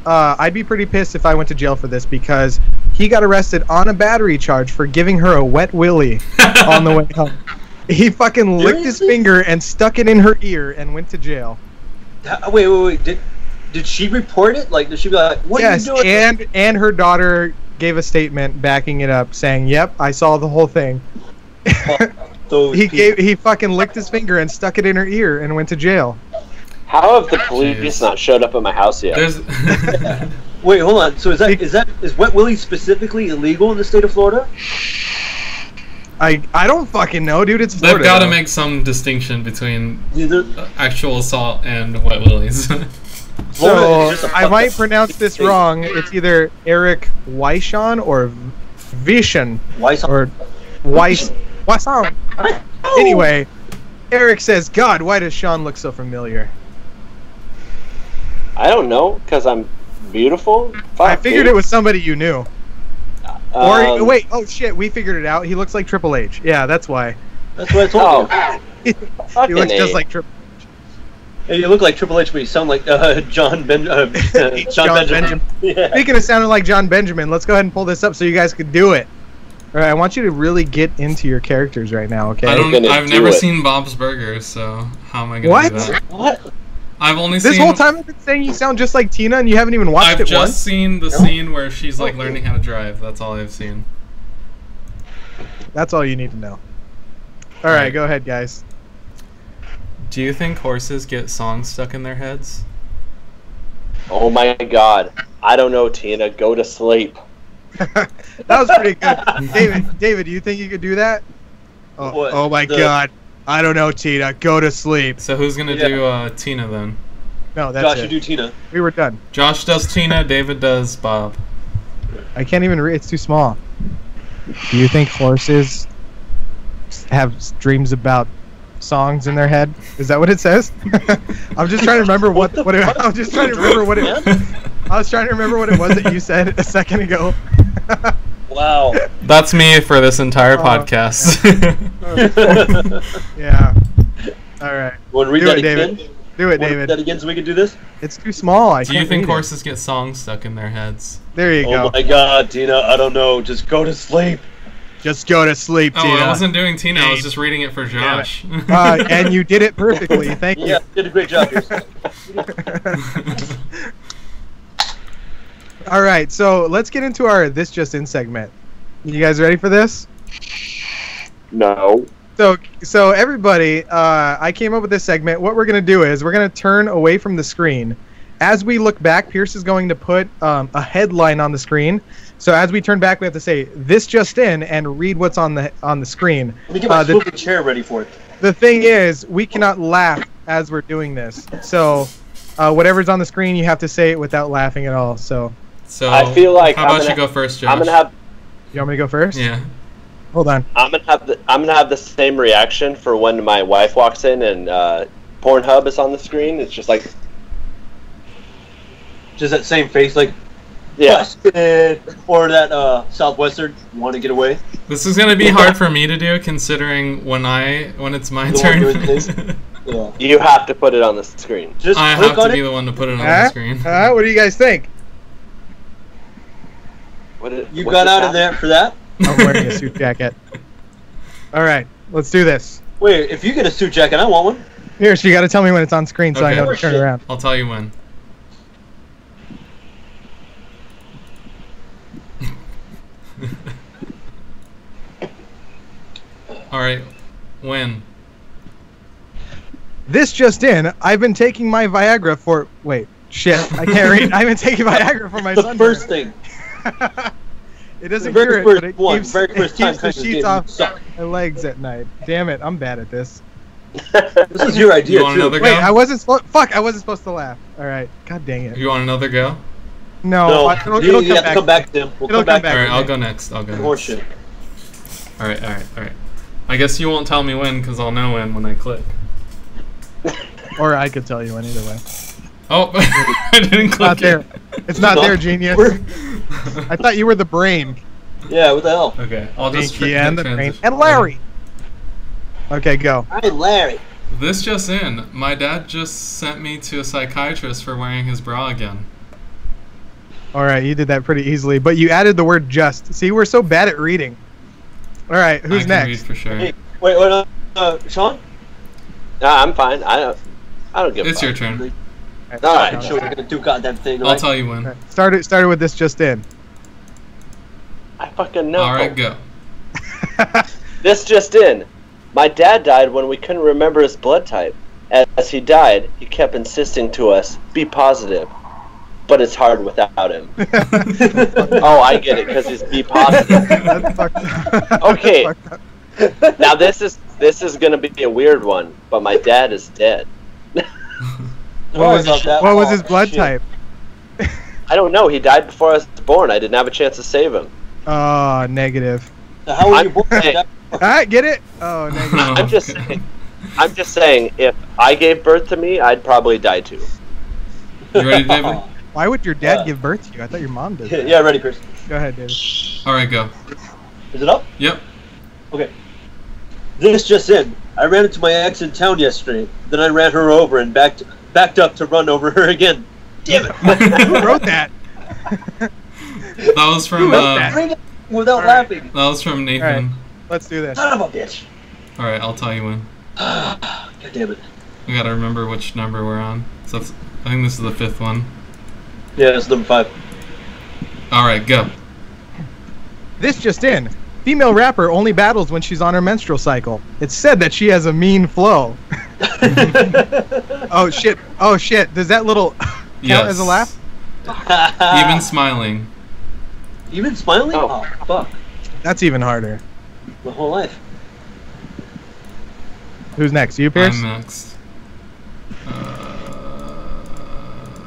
I'd be pretty pissed if I went to jail for this because he got arrested on a battery charge for giving her a wet willy on the way home. He fucking licked his finger and stuck it in her ear and went to jail. Wait. Did she report it? Like, did she be like, "What are you doing?" and her daughter gave a statement backing it up, saying, "Yep, I saw the whole thing." He fucking licked his finger and stuck it in her ear and went to jail. How have the police not showed up at my house yet? Wait, hold on. So is wet willy specifically illegal in the state of Florida? I don't fucking know, dude. It's Florida. They've got to make some distinction between actual assault and wet willies. So I might pronounce this wrong. It's either Eric Weishon or Vishon or Weishon. Anyway, Eric says, "God, why does Shawn look so familiar?" I don't know, because I'm beautiful. I figured it was somebody you knew. Or wait, oh shit, we figured it out. He looks like Triple H. Yeah, that's why. That's what I told you. He looks just like Triple H. Hey, you look like Triple H, but you sound like John Benjamin. Yeah. Speaking of sounding like John Benjamin, let's go ahead and pull this up so you guys could do it. All right, I want you to really get into your characters right now, okay? I've never seen Bob's Burgers, so how am I going to do that? What? I've only this whole time I've been saying you sound just like Tina, and you haven't even watched it once. I've just seen the scene where she's like learning how to drive. That's all I've seen. That's all you need to know. All right, go ahead, guys. Do you think horses get songs stuck in their heads? Oh my god. I don't know, Tina. Go to sleep. That was pretty good. David, do you think you could do that? Oh my god. I don't know, Tina. Go to sleep. So who's going to do Tina then? No, that's Josh, it. you do Tina. We were done. Josh does Tina, David does Bob. I can't even read. It's too small. Do you think horses have dreams about songs in their head? Is that what it says? I'm just trying to remember what it I was just trying to remember what it I was trying to remember what it was that you said a second ago. Wow. That's me for this entire podcast. Yeah. All right. Want to read that again? Do it, David. Read that again so we can do this? It's too small. Do you think horses get songs stuck in their heads? There you go. Oh my god, Tina, I don't know. Just go to sleep. Just go to sleep, Tina. Oh, I wasn't doing Tina. I was just reading it for Josh. And you did it perfectly. Thank you. Yeah, you did a great job here. All right, so let's get into our This Just In segment. You guys ready for this? No. So everybody, I came up with this segment. What we're going to do is we're going to turn away from the screen. As we look back, Pierce is going to put a headline on the screen. So as we turn back, we have to say, "This just in," and read what's on the screen. Let me get my swivel chair ready for it. The thing is, we cannot laugh as we're doing this. So whatever's on the screen, you have to say it without laughing at all. So I feel like how about you go first, Josh? I'm gonna have. You want me to go first? Yeah. Hold on. I'm gonna have the same reaction for when my wife walks in and Pornhub is on the screen. It's just like. Just that same face, like. Yeah. Busted. Or that Southwestern, want to get away. This is gonna be hard for me to do, considering when it's my turn. Yeah. You have to put it on the screen. Just I click have on to be it. the one to put it on the screen. What do you guys think? You got out of there for that? I'm wearing a suit jacket. All right, let's do this. Wait, if you get a suit jacket, I want one. Here, so you got to tell me when it's on screen so I know to turn around. I'll tell you when. All right, when? This just in, I've been taking my Viagra for... Wait, shit, I can't read. I've been taking Viagra for my son. The first thing. It doesn't The cure very it, but it first one, keeps, very it first time keeps the playing this sheets game, off you suck. my legs at night. Damn it, I'm bad at this. This is your idea, You want too. another Wait, go? I wasn't fuck, I wasn't supposed to laugh. Alright, god dang it. You want another go? No, No, it'll you have to come back to him. We'll It'll come back come to back. Alright, I'll go next. Horseshit. Alright. I guess you won't tell me when, because I'll know when I click. Or I could tell you when either way. Oh, I didn't click Not there. it. It's not there, genius. I thought you were the brain. Yeah, what the hell? Okay, I'll just Pinky and the brain. transition. And Larry! Okay, go. Hi, Larry. This just in. My dad just sent me to a psychiatrist for wearing his bra again. Alright, you did that pretty easily, but you added the word just. See, we're so bad at reading. Alright, I who's can next? read for sure. Hey, wait, Shawn? Nah, I'm fine. I don't give a It's fuck. your turn. Alright, sure, we're gonna do goddamn thing, I'll right? tell you when. Alright, started with this just in. I fucking know. Alright, go. This just in. My dad died when we couldn't remember his blood type. As he died, he kept insisting to us, be positive. But it's hard without him. Oh, I get it, because he's be positive. That's fucked up. Okay. That's fucked up. Now this is gonna be a weird one, but my dad is dead. What was his blood shit. type? I don't know. He died before I was born. I didn't have a chance to save him. Oh, negative. So how were you born? I'm- Alright, get it? Oh, negative. I'm just saying, if I gave birth to me, I'd probably die too. You ready, David? Why would your dad give birth to you? I thought your mom did. that. Yeah, ready, Chris. Go ahead, David. Alright, go. Is it up? Yep. Okay. This just in. I ran into my ex in town yesterday. Then I ran her over and backed up to run over her again. Damn it! Who wrote that? That was from Bring it without laughing. that was from Nathan. Alright. Let's do this. Son of a bitch. Alright, I'll tell you when. God damn it. We gotta remember which number we're on. So I think this is the 5th one. Yeah, it's number 5. Alright, go. This just in. Female rapper only battles when she's on her menstrual cycle. It's said that she has a mean flow. Oh shit. Oh shit. Does that little count Yes. as a laugh? Even smiling. Even smiling? Oh. Oh, fuck. That's even harder. My whole life. Who's next? You, Pierce? I'm next.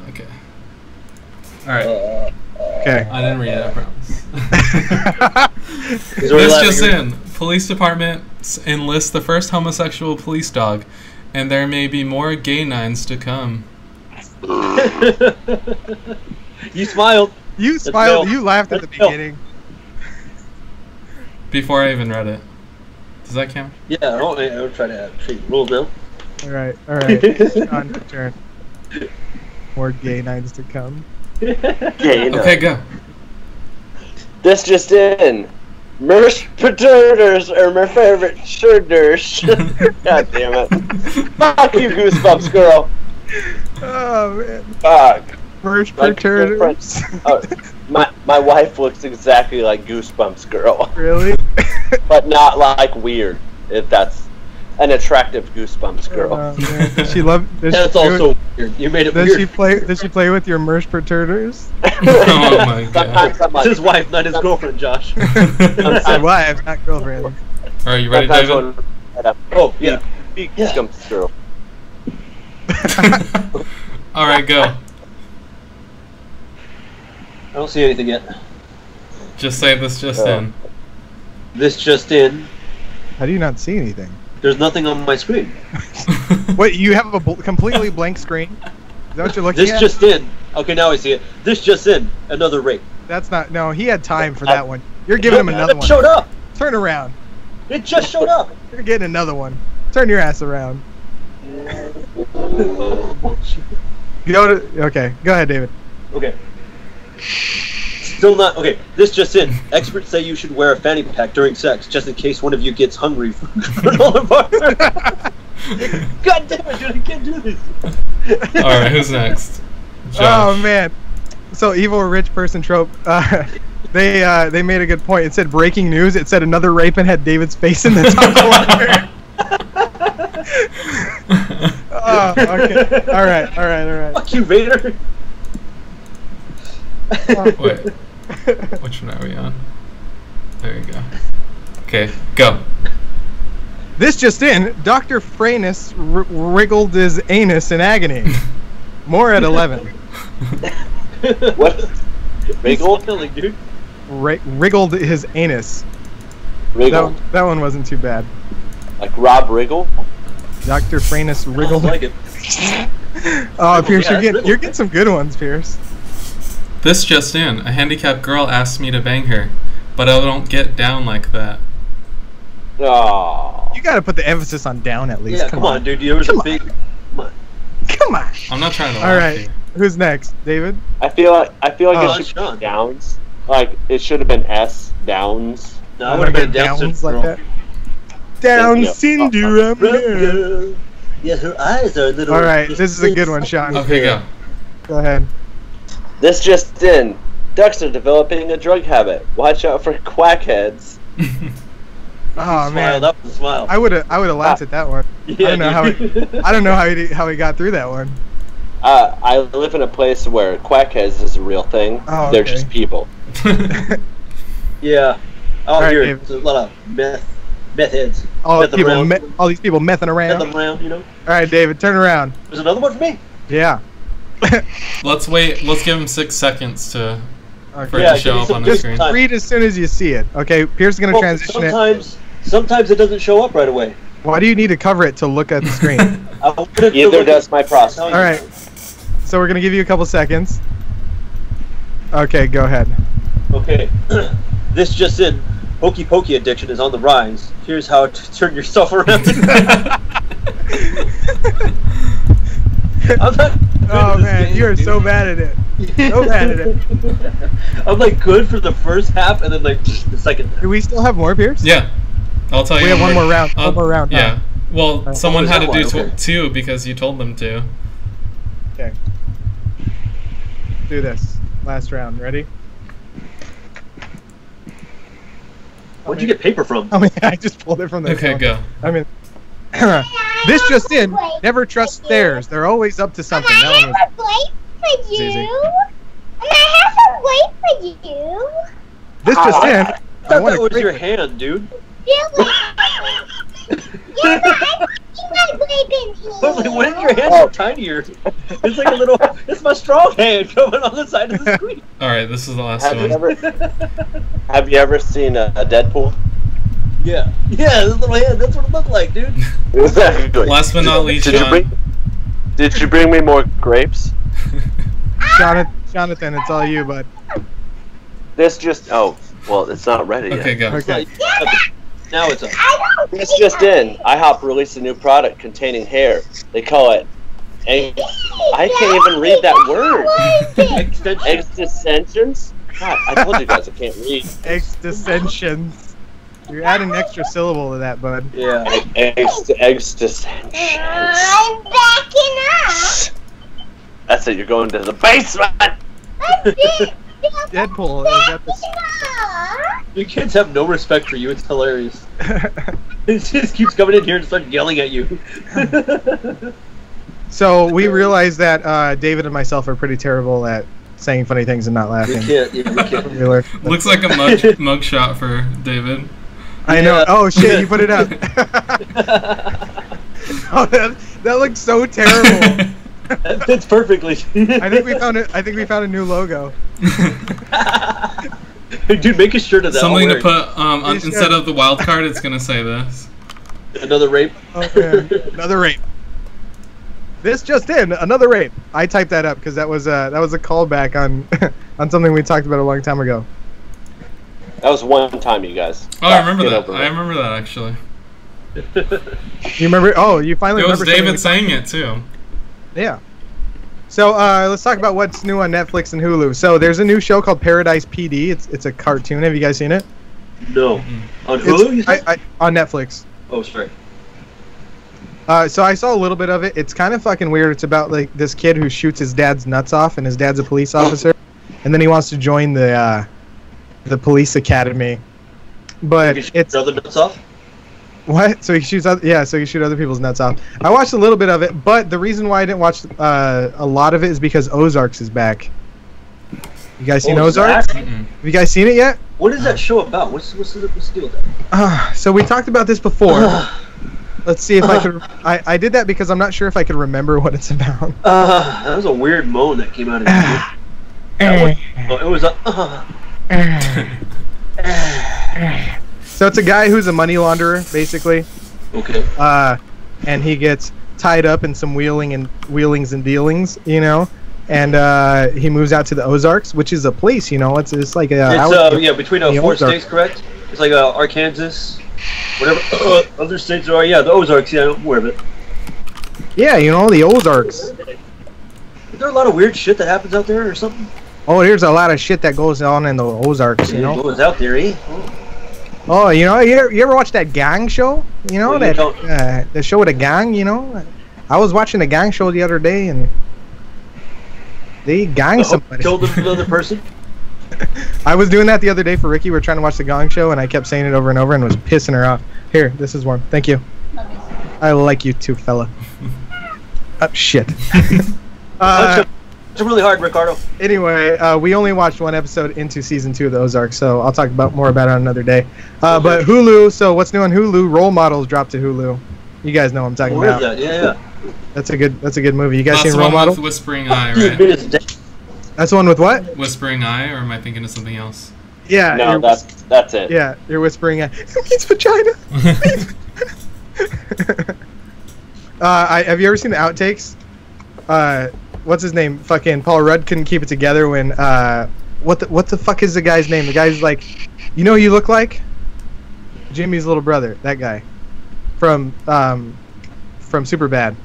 Okay. Alright. Okay. I didn't read it, I promise. He's already This laughing. just in. Police departments enlist the first homosexual police dog, and there may be more gay nines to come. You smiled. You smiled. Bill. You laughed at the That's Bill. beginning. Before I even read it. Does that count? Yeah, I'll try to treat rules now. All right. All right. On your turn. More gay nights to come. Okay, Okay, go. This just in. Mersh Paterners are my favorite shirters. God damn it. Fuck you, Goosebumps girl. Oh man. Fuck. First Like, perturbers. Oh, my wife looks exactly like Goosebumps girl. Really? But not like weird, if that's an attractive Goosebumps girl. Oh, man. Does she love? Does That's she do also it- weird. You made it Does weird. she play? Does she play with your merch perturbers? Oh my god. Sometimes I'm It's his like, wife, not his girlfriend, Josh. My wife, not girlfriend. Alright, you ready, sometimes David? when- Oh, yeah. Big Yeah. Goosebumps girl. Alright, go. I don't see anything yet. Just say this just in. This just in. How do you not see anything? There's nothing on my screen. Wait, you have a completely blank screen? Is that what you're looking This at? just in. Okay, now I see it. This just in. Another rape. That's not. No, he had time for that one. You're giving him another It one. showed up. Turn around. It just showed up. You're getting another one. Turn your ass around. Go to. Okay, go ahead, David. Okay. Still not okay. This just in. Experts say you should wear a fanny pack during sex, just in case one of you gets hungry for granola bar. God damn it, dude! I can't do this. Alright, who's next? Oh Josh. man. So evil rich person trope. They made a good point. It said breaking news. It said another raping had David's face in the top corner. Oh, okay. All right. Fuck you, Vader. Wait. Which one are we on? There you go. Okay, go. This just in, Dr. Franus wriggled his anus in agony. More at 11. What? Wriggled? Dude. Wriggled his anus. Wriggled. That one wasn't too bad. Like Rob Riggle? Dr. Franus wriggled. I like it. Oh, Pierce, Yeah, you're getting some good ones, Pierce. This just in. A handicapped girl asked me to bang her, but I don't get down like that. Oh. You gotta put the emphasis on down at least. Yeah, come on, dude. There was a big. Come on. I'm not trying to laugh. All right, here. who's next? David? I feel like Oh. it should be Downs. Like it should have been S Downs. No, I would have been down Downs like syndrome. that. Down Yeah. syndrome. Yeah, her eyes are a little. All right, this is a good one, Shawn. Okay, go. Go ahead. This just in. Ducks are developing a drug habit. Watch out for quackheads. Oh man, That was a smile. I would have laughed at that one. Yeah, I don't know how he got through that one. I live in a place where quackheads is a real thing. Oh, They're okay. just people. Yeah. Out All right, here, Dave. there's a lot of meth heads. All Meth around. these people messing around. Meth around, you know. All right, David, turn around. There's another one for me. Yeah. Let's wait. Let's give him 6 seconds for Okay. it Yeah, to show give me up some on the Just screen. time. read as soon as you see it. Okay, Pierce is gonna Well, transition it. sometimes it doesn't show up right away. Why do you need to cover it to look at the screen? Either does my process. All right. So we're gonna give you a couple seconds. Okay, go ahead. Okay. This just in. Hokey pokey addiction is on the rise. Here's how to turn yourself around. I'm not good Oh at this man, game, you are dude. so bad at it. So bad at it. I'm like good for the first half and then like the second half. Do we still have more, Pierce? Yeah, I'll tell you. We have one when more round. I'll- One more round. Yeah. Well, Alright. someone Oh, is had that to do why? Okay. 2 because you told them to. Okay. Do this. Last round. Ready? Where'd you get paper from? I mean, I just pulled it from the. Okay, go. I mean, this just in. Never trust stairs. They're always up to something. That one was a plate for easy. you. And I have a plate for you. This just in. I I thought want that was to your hand, dude. Really? Yeah, but I'm putting my plate in I was like, here. when did your hand so tinier? It's like a little. It's my strong hand coming on the side of the screen. All right, this is the last Have you one. ever seen a Deadpool? Yeah, this little hand. That's what it looked like, dude. Exactly. Last but not least, Did you Shawn. Did you bring me more grapes? Jonathan, it's all you, bud. This just well, it's not ready Okay, yet. go. Okay. Now it's up. This just in. IHOP released a new product containing hair. They call it I can't even read that word. Extension. Extensions? God, I told you guys I can't read. Extensions. You're adding an extra syllable to that, bud. Yeah. Extensions. I'm backing up. That's it. You're going to the basement. Deadpool is at the. Your kids have no respect for you. It's hilarious. It just keeps coming in here and starts yelling at you. So we realized that David and myself are pretty terrible at saying funny things and not We laughing. can't. Yeah, we can't. We learned- Looks like a mug shot for David. I know. Yeah. Oh shit! You put it up. Oh, that looks so terrible. That fits perfectly. I think we found it. I think we found a new logo. Dude, make a shirt of that. Something I'll to wear put instead of the wild card. It's gonna say this. it. Another rape. Oh, man. Another rape. This just in, another rape. I typed that up because that was a callback on on something we talked about a long time ago. That was one time, you guys. Oh, I remember Get that. over I it. remember that actually. You remember? Oh, you finally It was remember something David we- saying it too. Yeah. So let's talk about what's new on Netflix and Hulu. So there's a new show called Paradise PD. It's a cartoon. Have you guys seen it? No. On Hulu, you It's, said? on Netflix. Oh, sorry. So I saw a little bit of it. It's kind of fucking weird. It's about like this kid who shoots his dad's nuts off, and his dad's a police officer, and then he wants to join the police academy. But You shoot it's other nuts off? what? So he shoots so he shoot other people's nuts off. I watched a little bit of it, but the reason why I didn't watch a lot of it is because Ozarks is back. You guys seen Oh, Ozark? Zach? Mm-mm. Have you guys seen it yet? What is that show about? What's the deal with that? So we talked about this before. Let's see if I could. I did that because I'm not sure if I could remember what it's about. That was a weird moan that came out of you. It was a. So it's a guy who's a money launderer, basically. Okay. And he gets tied up in some wheelings and dealings, you know. And he moves out to the Ozarks, which is a place, you know. It's like a. It's between four states, correct? It's like Arkansas, whatever other states there are. Yeah, the Ozarks. Yeah, I'm aware of it. Yeah, you know, the Ozarks. Is there a lot of weird shit that happens out there or something? Oh, there's a lot of shit that goes on in the Ozarks, you know. It goes out there, eh? Oh, you know, you ever watch that gang show? You know, the show with a gang, you know? I was watching a gang show the other day, and they gang somebody. Killed another person? I was doing that the other day for Ricky. We were trying to watch the gang show, and I kept saying it over and over and was pissing her off. Here, this is one. Thank you. I like you too, fella. Shit. It's really hard, Ricardo. Anyway, we only watched one episode into season 2 of the Ozark, so I'll talk more about it on another day. But Hulu, so what's new on Hulu? Role Models dropped to Hulu. You guys know what I'm talking about. That? Yeah. That's a good movie. You guys That's seen the Role one Models? with Whispering Eye, right? That's the one with what? Whispering Eye, or am I thinking of something else? Yeah. No, that's it. Yeah, you're whispering. It means vagina. Have you ever seen the outtakes? What's his name? Fucking Paul Rudd couldn't keep it together when what the fuck is the guy's name? The guy's like, you know who you look like? Jimmy's little brother. That guy from Superbad.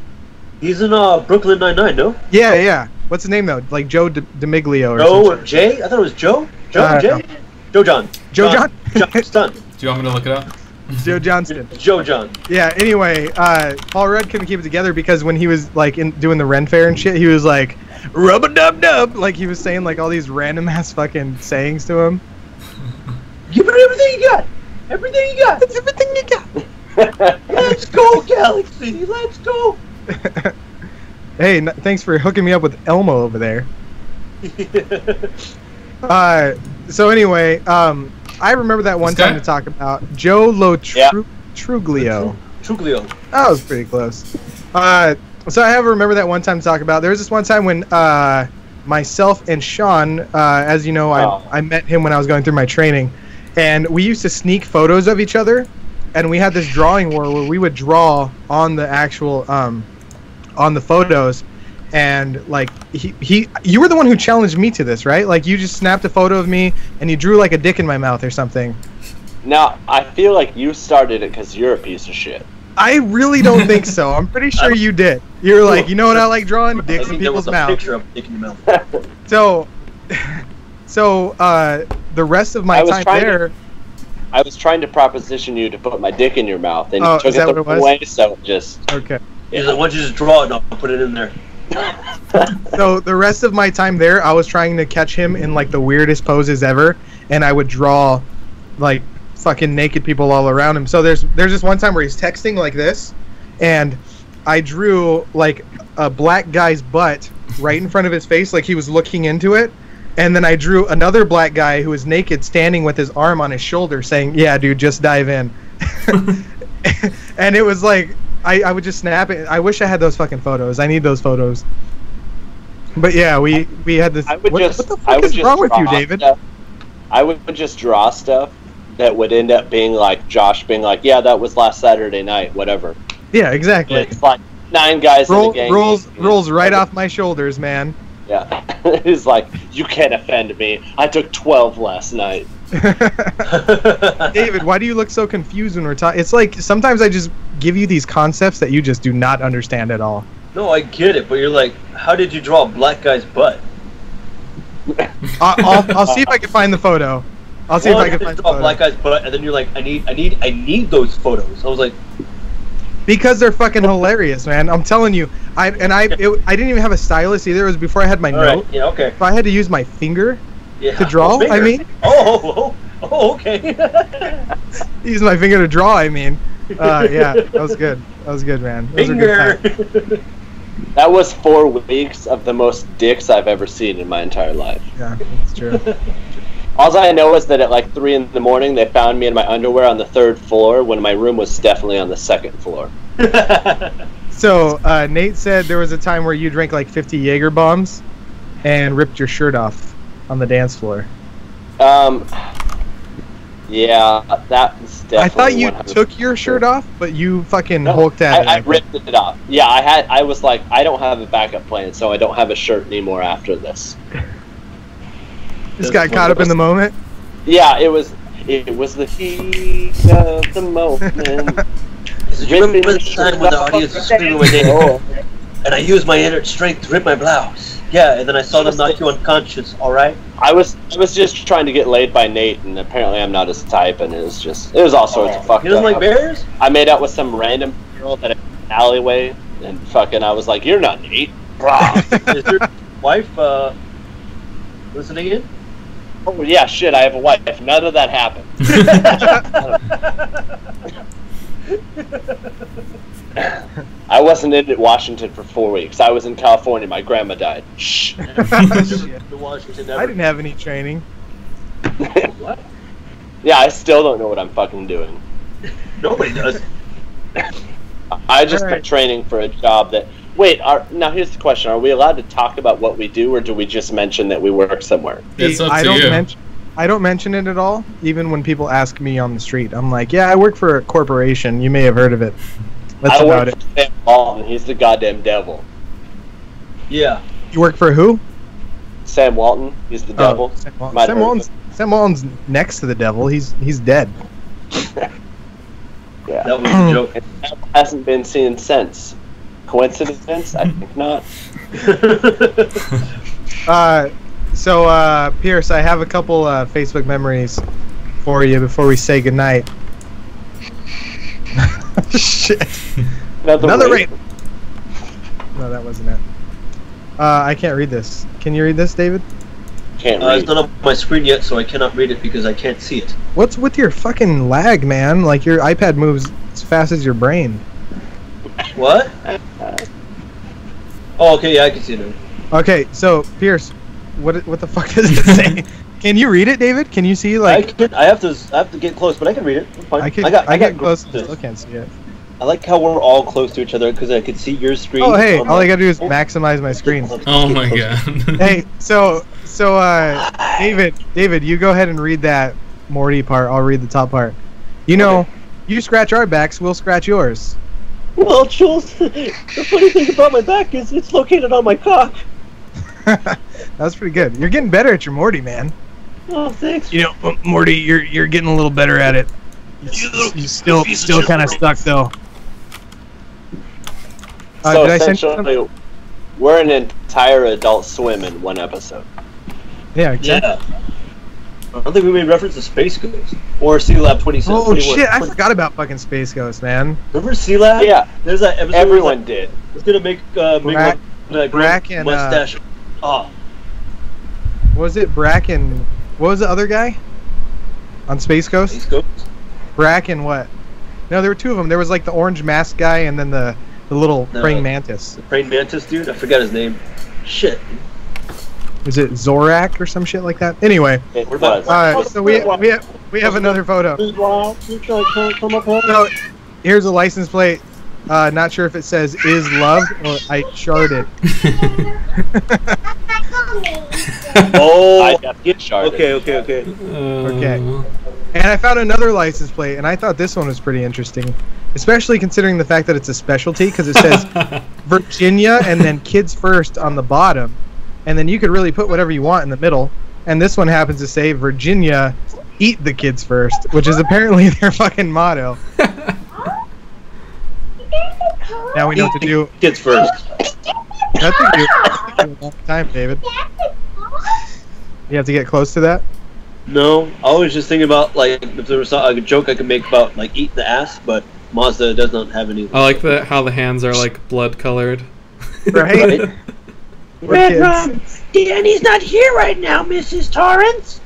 He's in Brooklyn Nine-Nine, no? Yeah. What's his name though? Like Joe DiMiglio or something. Jay? I thought it was Joe. Joe John. Joe John. Johnston. Do you want me to look it up? Joe Johnston. Joe John. Yeah. Anyway, Paul Rudd couldn't keep it together because when he was like doing the Ren Fair and shit, he was like rub a dub dub, like he was saying like all these random ass fucking sayings to him. Give it everything you got. Everything you got. That's everything you got. Let's go, Galaxy. Let's go. Hey, thanks for hooking me up with Elmo over there. So anyway, I remember that one time to talk about Joe Truglio. Truglio. That was pretty close. So I remember that one time to talk about. There was this one time when myself and Shawn, as you know, I met him when I was going through my training, and we used to sneak photos of each other, and we had this drawing war where we would draw on the actual on the photos. And like you were the one who challenged me to this, right? Like you just snapped a photo of me and you drew like a dick in my mouth or something. Now I feel like you started it because you're a piece of shit. I really don't think so. I'm pretty sure you did. You were like, you know what I like drawing? Dicks in people's mouth. Picture of a dick in your mouth. So the rest of my time there. I was trying to proposition you to put my dick in your mouth, and you took it away. So just okay. Yeah, why don't you just draw it and I'll put it in there. So the rest of my time there, I was trying to catch him in like the weirdest poses ever, and I would draw like fucking naked people all around him. So there's this one time where he's texting like this, and I drew like a black guy's butt right in front of his face, like he was looking into it, and then I drew another black guy who was naked standing with his arm on his shoulder saying, "Yeah, dude, just dive in." And it was like I would just snap it. I wish I had those fucking photos. I need those photos. But yeah, we had this. What the fuck is wrong with you, David? I would just draw stuff that would end up being like Josh being like, "Yeah, that was last Saturday night, whatever." Yeah, exactly. It's like 9 guys in the gang. Rolls right off my shoulders, man. Yeah, he's like, "You can't offend me. I took 12 last night." David, why do you look so confused when we're talking? It's like sometimes I just give you these concepts that you just do not understand at all. No, I get it, but you're like, how did you draw a black guy's butt? I'll see if I can find the photo. I'll see if I can find the photo. A black guy's butt, and then you're like, I need those photos. I was like, because they're fucking hilarious, man. I'm telling you. I didn't even have a stylus either. It was before I had my note. Right. Yeah, okay. So I had to use my finger to draw. I mean. Oh, okay. Use my finger to draw. I mean. Yeah, that was good. That was good, man. Those finger. That was 4 weeks of the most dicks I've ever seen in my entire life. Yeah, that's true. All I know is that at like 3 in the morning, they found me in my underwear on the 3rd floor when my room was definitely on the 2nd floor. So, Nate said there was a time where you drank like 50 Jaeger bombs and ripped your shirt off on the dance floor. Yeah, that was definitely. I thought you 100%. took your shirt off, but you fucking No, hulked at it. I ripped it off. Yeah, I was like, I don't have a backup plan, so I don't have a shirt anymore after this. Just got caught up in the moment. Yeah, it was the heat of the moment. Do you remember the time when the audience was screaming my name? And I used my inner strength to rip my blouse. Yeah, and then I saw them knock you unconscious, alright? I was just trying to get laid by Nate, and apparently I'm not his type, and it was all sorts of fucked He doesn't up. like bears? I made out with some random girl at an alleyway, and fucking I was like, "You're not Nate." Is your wife, listening in? Oh yeah, shit, I have a wife. None of that happened. I wasn't in Washington for 4 weeks. I was in California. My grandma died. Shh. I didn't have any training. What? Yeah, I still don't know what I'm fucking doing. Nobody does. I just Alright. been training for a job that... Wait, now here's the question. Are we allowed to talk about what we do, or do we just mention that we work somewhere? It's up I to you. I don't mention it at all, even when people ask me on the street. I'm like, yeah, I work for a corporation. You may have heard of it. That's I about work it. for Sam Walton. He's the goddamn devil. Yeah. You work for who? Sam Walton. He's the devil. Sam Walton. Might Sam have heard Walton's, Sam Walton's next to the devil. He's dead. Yeah. That was a joke. And that hasn't been seen since. Coincidence? I think not. So, Pierce, I have a couple Facebook memories for you before we say goodnight. Shit. Another rape. No, that wasn't it. I can't read this. Can you read this, David? Can't It's read. not on my screen yet, so I cannot read it because I can't see it. What's with your fucking lag, man? Like, your iPad moves as fast as your brain. What? Oh, okay, yeah, I can see it now. Okay, so, Pierce, what the fuck does it say? Can you read it, David? Can you see, like... I have to get close, but I can read it. I'm fine. I got get close, I this. still can't see it. I like how we're all close to each other because I could see your screen. Oh, hey, on all my- I gotta do is maximize my screen. Oh my god. Hey, so, David, you go ahead and read that Morty part. I'll read the top part. You know, Okay. you scratch our backs, we'll scratch yours. Well, Jules, the funny thing about my back is it's located on my cock. That was pretty good. You're getting better at your Morty, man. Oh, thanks. You know, Morty, you're getting a little better at it. You still kind of stuck though. So Did I send you essentially, we're an entire Adult Swim in one episode. Yeah, exactly. Yeah. I don't think we made reference to Space Ghost or Sea Lab 27. Oh shit! I forgot about fucking Space Ghost, man. Remember Sea Lab? Yeah, There's that episode. everyone did. It's gonna make Brack- one Brack and, mustache. Oh, What was it? Brack and what was the other guy on Space Ghost? Space Ghost. Brack and what? No, there were two of them. There was like the orange mask guy and then the little No. praying mantis. The praying mantis dude. I forgot his name. Shit. Is it Zorak or some shit like that? Anyway, It What about- was. so we have another photo. So here's a license plate. Not sure if it says "is loved" or "I sharded." Oh. I get sharded. Okay. Okay. And I found another license plate, and I thought this one was pretty interesting, especially considering the fact that it's a specialty, because it says Virginia and then Kids First on the bottom, and then you could really put whatever you want in the middle. And this one happens to say Virginia, eat the kids first, which is apparently their fucking motto. Now we know what to do. Kids first. That's a long time, David. You have to get close to that. No, I was just thinking about like if there was a joke I could make about like eat the ass, but Mazda does not have any. I like how the hands are like blood colored. Right? We're kids. Danny's not here right now, Mrs. Torrance.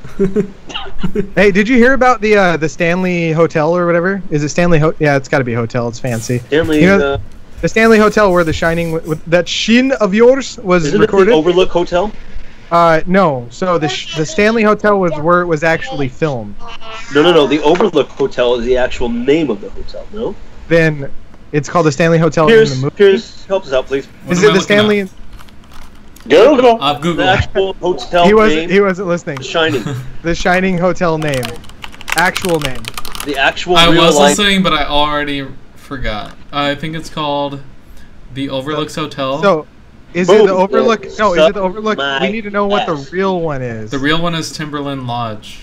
Hey, did you hear about the Stanley Hotel or whatever? Is it Stanley? Yeah, it's got to be a hotel. It's fancy. Stanley, You know- The Stanley Hotel, where The Shining, with that sheen of yours was Isn't recorded. it the Overlook Hotel? No. So the Stanley Hotel was where it was actually filmed. No. The Overlook Hotel is the actual name of the hotel. No. Then it's called the Stanley Hotel in the movie. Pierce, help us out, please. Is it the Stanley? Google. Google. The actual hotel He name. wasn't listening. The Shining. The Shining Hotel name, actual name. The actual. I real was life. listening, but I already forgot. I think it's called the Overlooks Hotel. So, is Boom. it the Overlook? No, is it the Overlook? My We need to know what the ass. real one is. The real one is Timberland Lodge.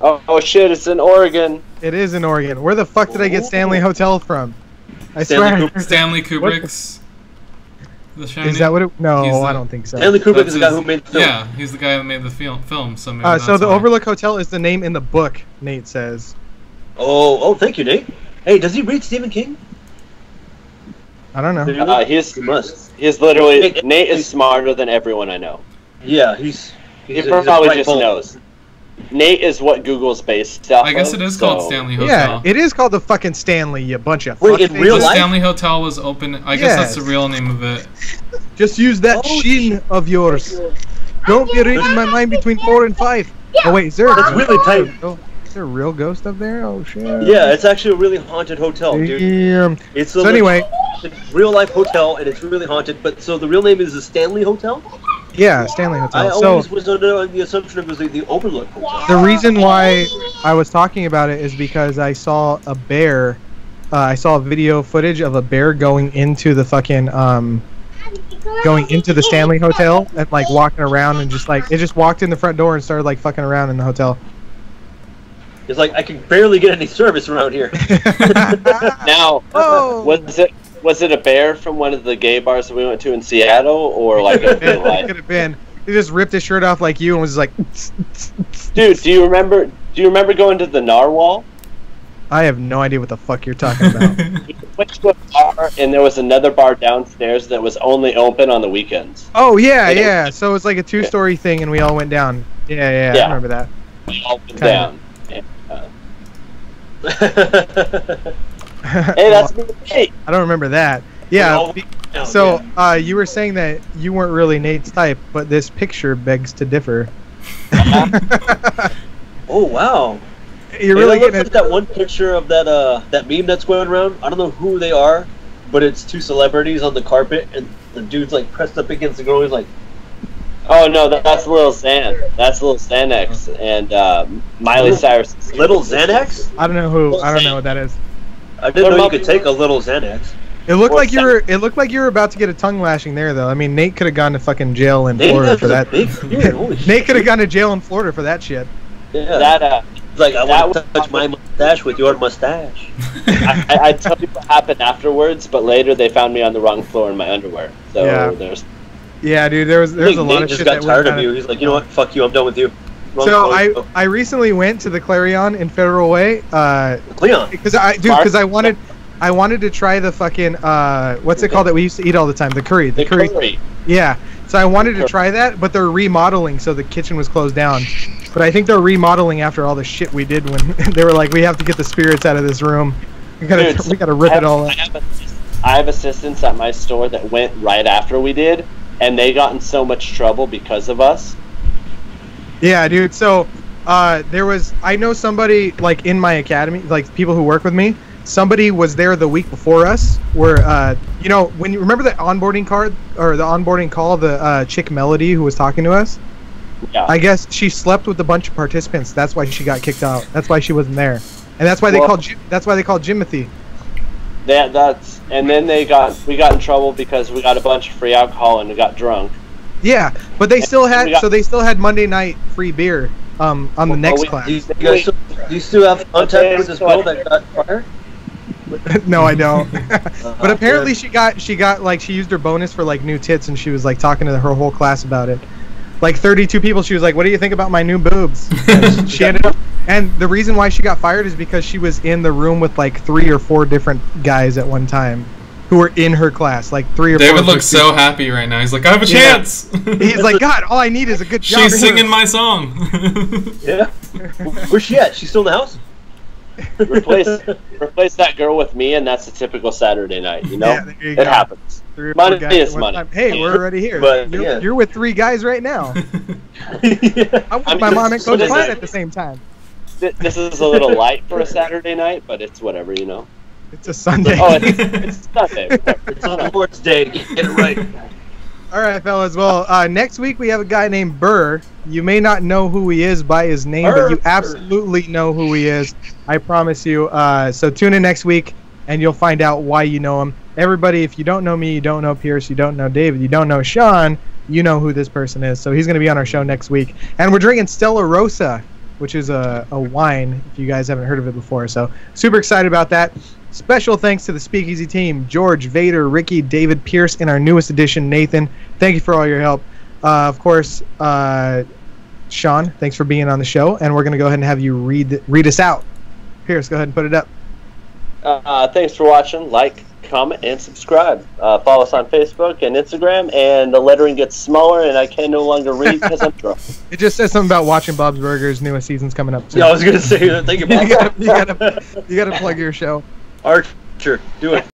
Oh shit! It's in Oregon. It is in Oregon. Where the fuck did I get Stanley Hotel from? I Stanley swear. Stanley Kubrick's The Shining. Is that what it? No, He's the- I don't think so. Stanley Kubrick That's is the guy his- who made the film. Yeah, he's the guy that made the film. So maybe So that's the why. Overlook Hotel is the name in the book. Nate says. Oh, thank you, Nate. Hey, does he read Stephen King? I don't know. He's He must. literally Hey, Nate is smarter than everyone I know. Yeah, he's He a probably bright just bulb. knows. Nate is what Google's based off. I guess of, it is called so- Stanley Hotel. Yeah, it is called the fucking Stanley. You bunch of Wait, in fuckfaces. real The life? Stanley Hotel was open. I guess that's the Yes. real name of it. Just use that Oh, sheen of yours. Don't be reading my mind between 4 and 5. Oh wait, is there? It's really tight. Oh, is there a real ghost up there? Oh shit. Yeah, it's actually a really haunted hotel, dude. Damn. It's So anyway, real life hotel, and it's really haunted. But so the real name is the Stanley Hotel. yeah, Stanley I Hotel. always So was under the assumption it was the Overlook Hotel. the reason why I was talking about it is because I saw a bear. I saw video footage of a bear going into the fucking going into the Stanley Hotel and like walking around and just like it just walked in the front door and started like fucking around in the hotel. It's like I can barely get any service around here. Now, Oh. was it a bear from one of the gay bars that we went to in Seattle, or like a It real life? could have been. He just ripped his shirt off like you and was just like. Dude, do you remember going to the Narwhal? I have no idea what the fuck you're talking about. We went to a bar, and there was another bar downstairs that was only open on the weekends. Oh yeah, yeah. So it's like a 2-story thing, and we all went down. Yeah. I Yeah. remember that. We all went Kinda. down. And, hey, that's me. Hey. I don't remember that. Yeah. all- So you were saying that you weren't really Nate's type, but this picture begs to differ. Oh wow! You're Hey, really look getting at that one picture of that meme that's going around. I don't know who they are, but it's two celebrities on the carpet, and the dude's like pressed up against the girl. He's like, Oh no, that's Lil Xan. That's Lil Xanax and Miley Cyrus. "Little Xanax." I don't know who. I don't know what that is. I didn't know you could take a little Xanax. It looked Or like you were. It looked like you were about to get a tongue lashing there, though. I mean, Nate could have gone to fucking jail in Nate Florida has for a that. big beard. Holy shit. Nate could have gone to jail in Florida for that shit. Yeah. That It's like I that want to touch my mustache with your mustache. I tell you what happened afterwards, but later they found me on the wrong floor in my underwear. So Yeah. there's Yeah, dude. There's I think a lot Nate of just shit got that tired went of you. He's like, you know what? Fuck you. I'm done with you. Wrong So floor. I recently went to the Clarion in Federal Way Leon. because I wanted to try the fucking what's it called that we used to eat all the time, the curry. the curry. Yeah. So I wanted to try that, but they're remodeling, so the kitchen was closed down. But I think they're remodeling after all the shit we did when they were like, we have to get the spirits out of this room. We gotta rip it all up. I have assistants at my store that went right after we did, and they got in so much trouble because of us. Yeah, dude. So I know somebody like in my academy, like people who work with me. Somebody was there the week before us, where when you remember the onboarding card or the onboarding call, the chick Melody who was talking to us. Yeah. I guess she slept with a bunch of participants. That's why she got kicked out. That's why she wasn't there, and that's why they called Jimothy. And then we got in trouble because we got a bunch of free alcohol and we got drunk. Yeah, but they still had Monday night free beer on the next class. Do you still have contact with this girl that got fired? No, I don't. But apparently she got like she used her bonus for like new tits, and she was like talking to her whole class about it. Like 32 people, she was like, "What do you think about my new boobs?" And she ended up, and the reason why she got fired is because she was in the room with like 3 or 4 different guys at one time, who were in her class. Like 3 or 4. David looks so happy right now. He's like, I have a chance. He's like, God, all I need is a good job. She's singing my song. Yeah. Where's she at? She's still in the house? replace that girl with me, and that's a typical Saturday night. You know, Yeah, there you it go. happens. 3 or 4 Money guys is at one money. time. Hey, we're already here. But, you're, yeah. you're with 3 guys right now. Yeah. I'm with I mean, my mom and so Coach does Klein it. at the same time. This is a little light for a Saturday night, but it's whatever, you know. It's a Sunday. Oh, it's Sunday. It's on Lord's Day. Get it right. All right, fellas. Well, next week we have a guy named Burr. You may not know who he is by his name, but you absolutely know who he is. I promise you. So tune in next week, and you'll find out why you know him. Everybody, if you don't know me, you don't know Pierce, you don't know David, you don't know Shawn, you know who this person is. So he's going to be on our show next week. And we're drinking Stella Rosa, which is a wine, if you guys haven't heard of it before. So super excited about that. Special thanks to the Speakeasy team, George, Vader, Ricky, David, Pierce, and our newest addition, Nathan. Thank you for all your help. Of course, Shawn, thanks for being on the show. And we're going to go ahead and have you read us out. Pierce, go ahead and put it up. Thanks for watching. Like, comment, and subscribe. Follow us on Facebook and Instagram, and the lettering gets smaller, and I can no longer read because I'm drunk. It just says something about watching Bob's Burgers. Newest season's coming up. Yeah, I was gonna say that. Thank you, you gotta plug your show. Archer, do it.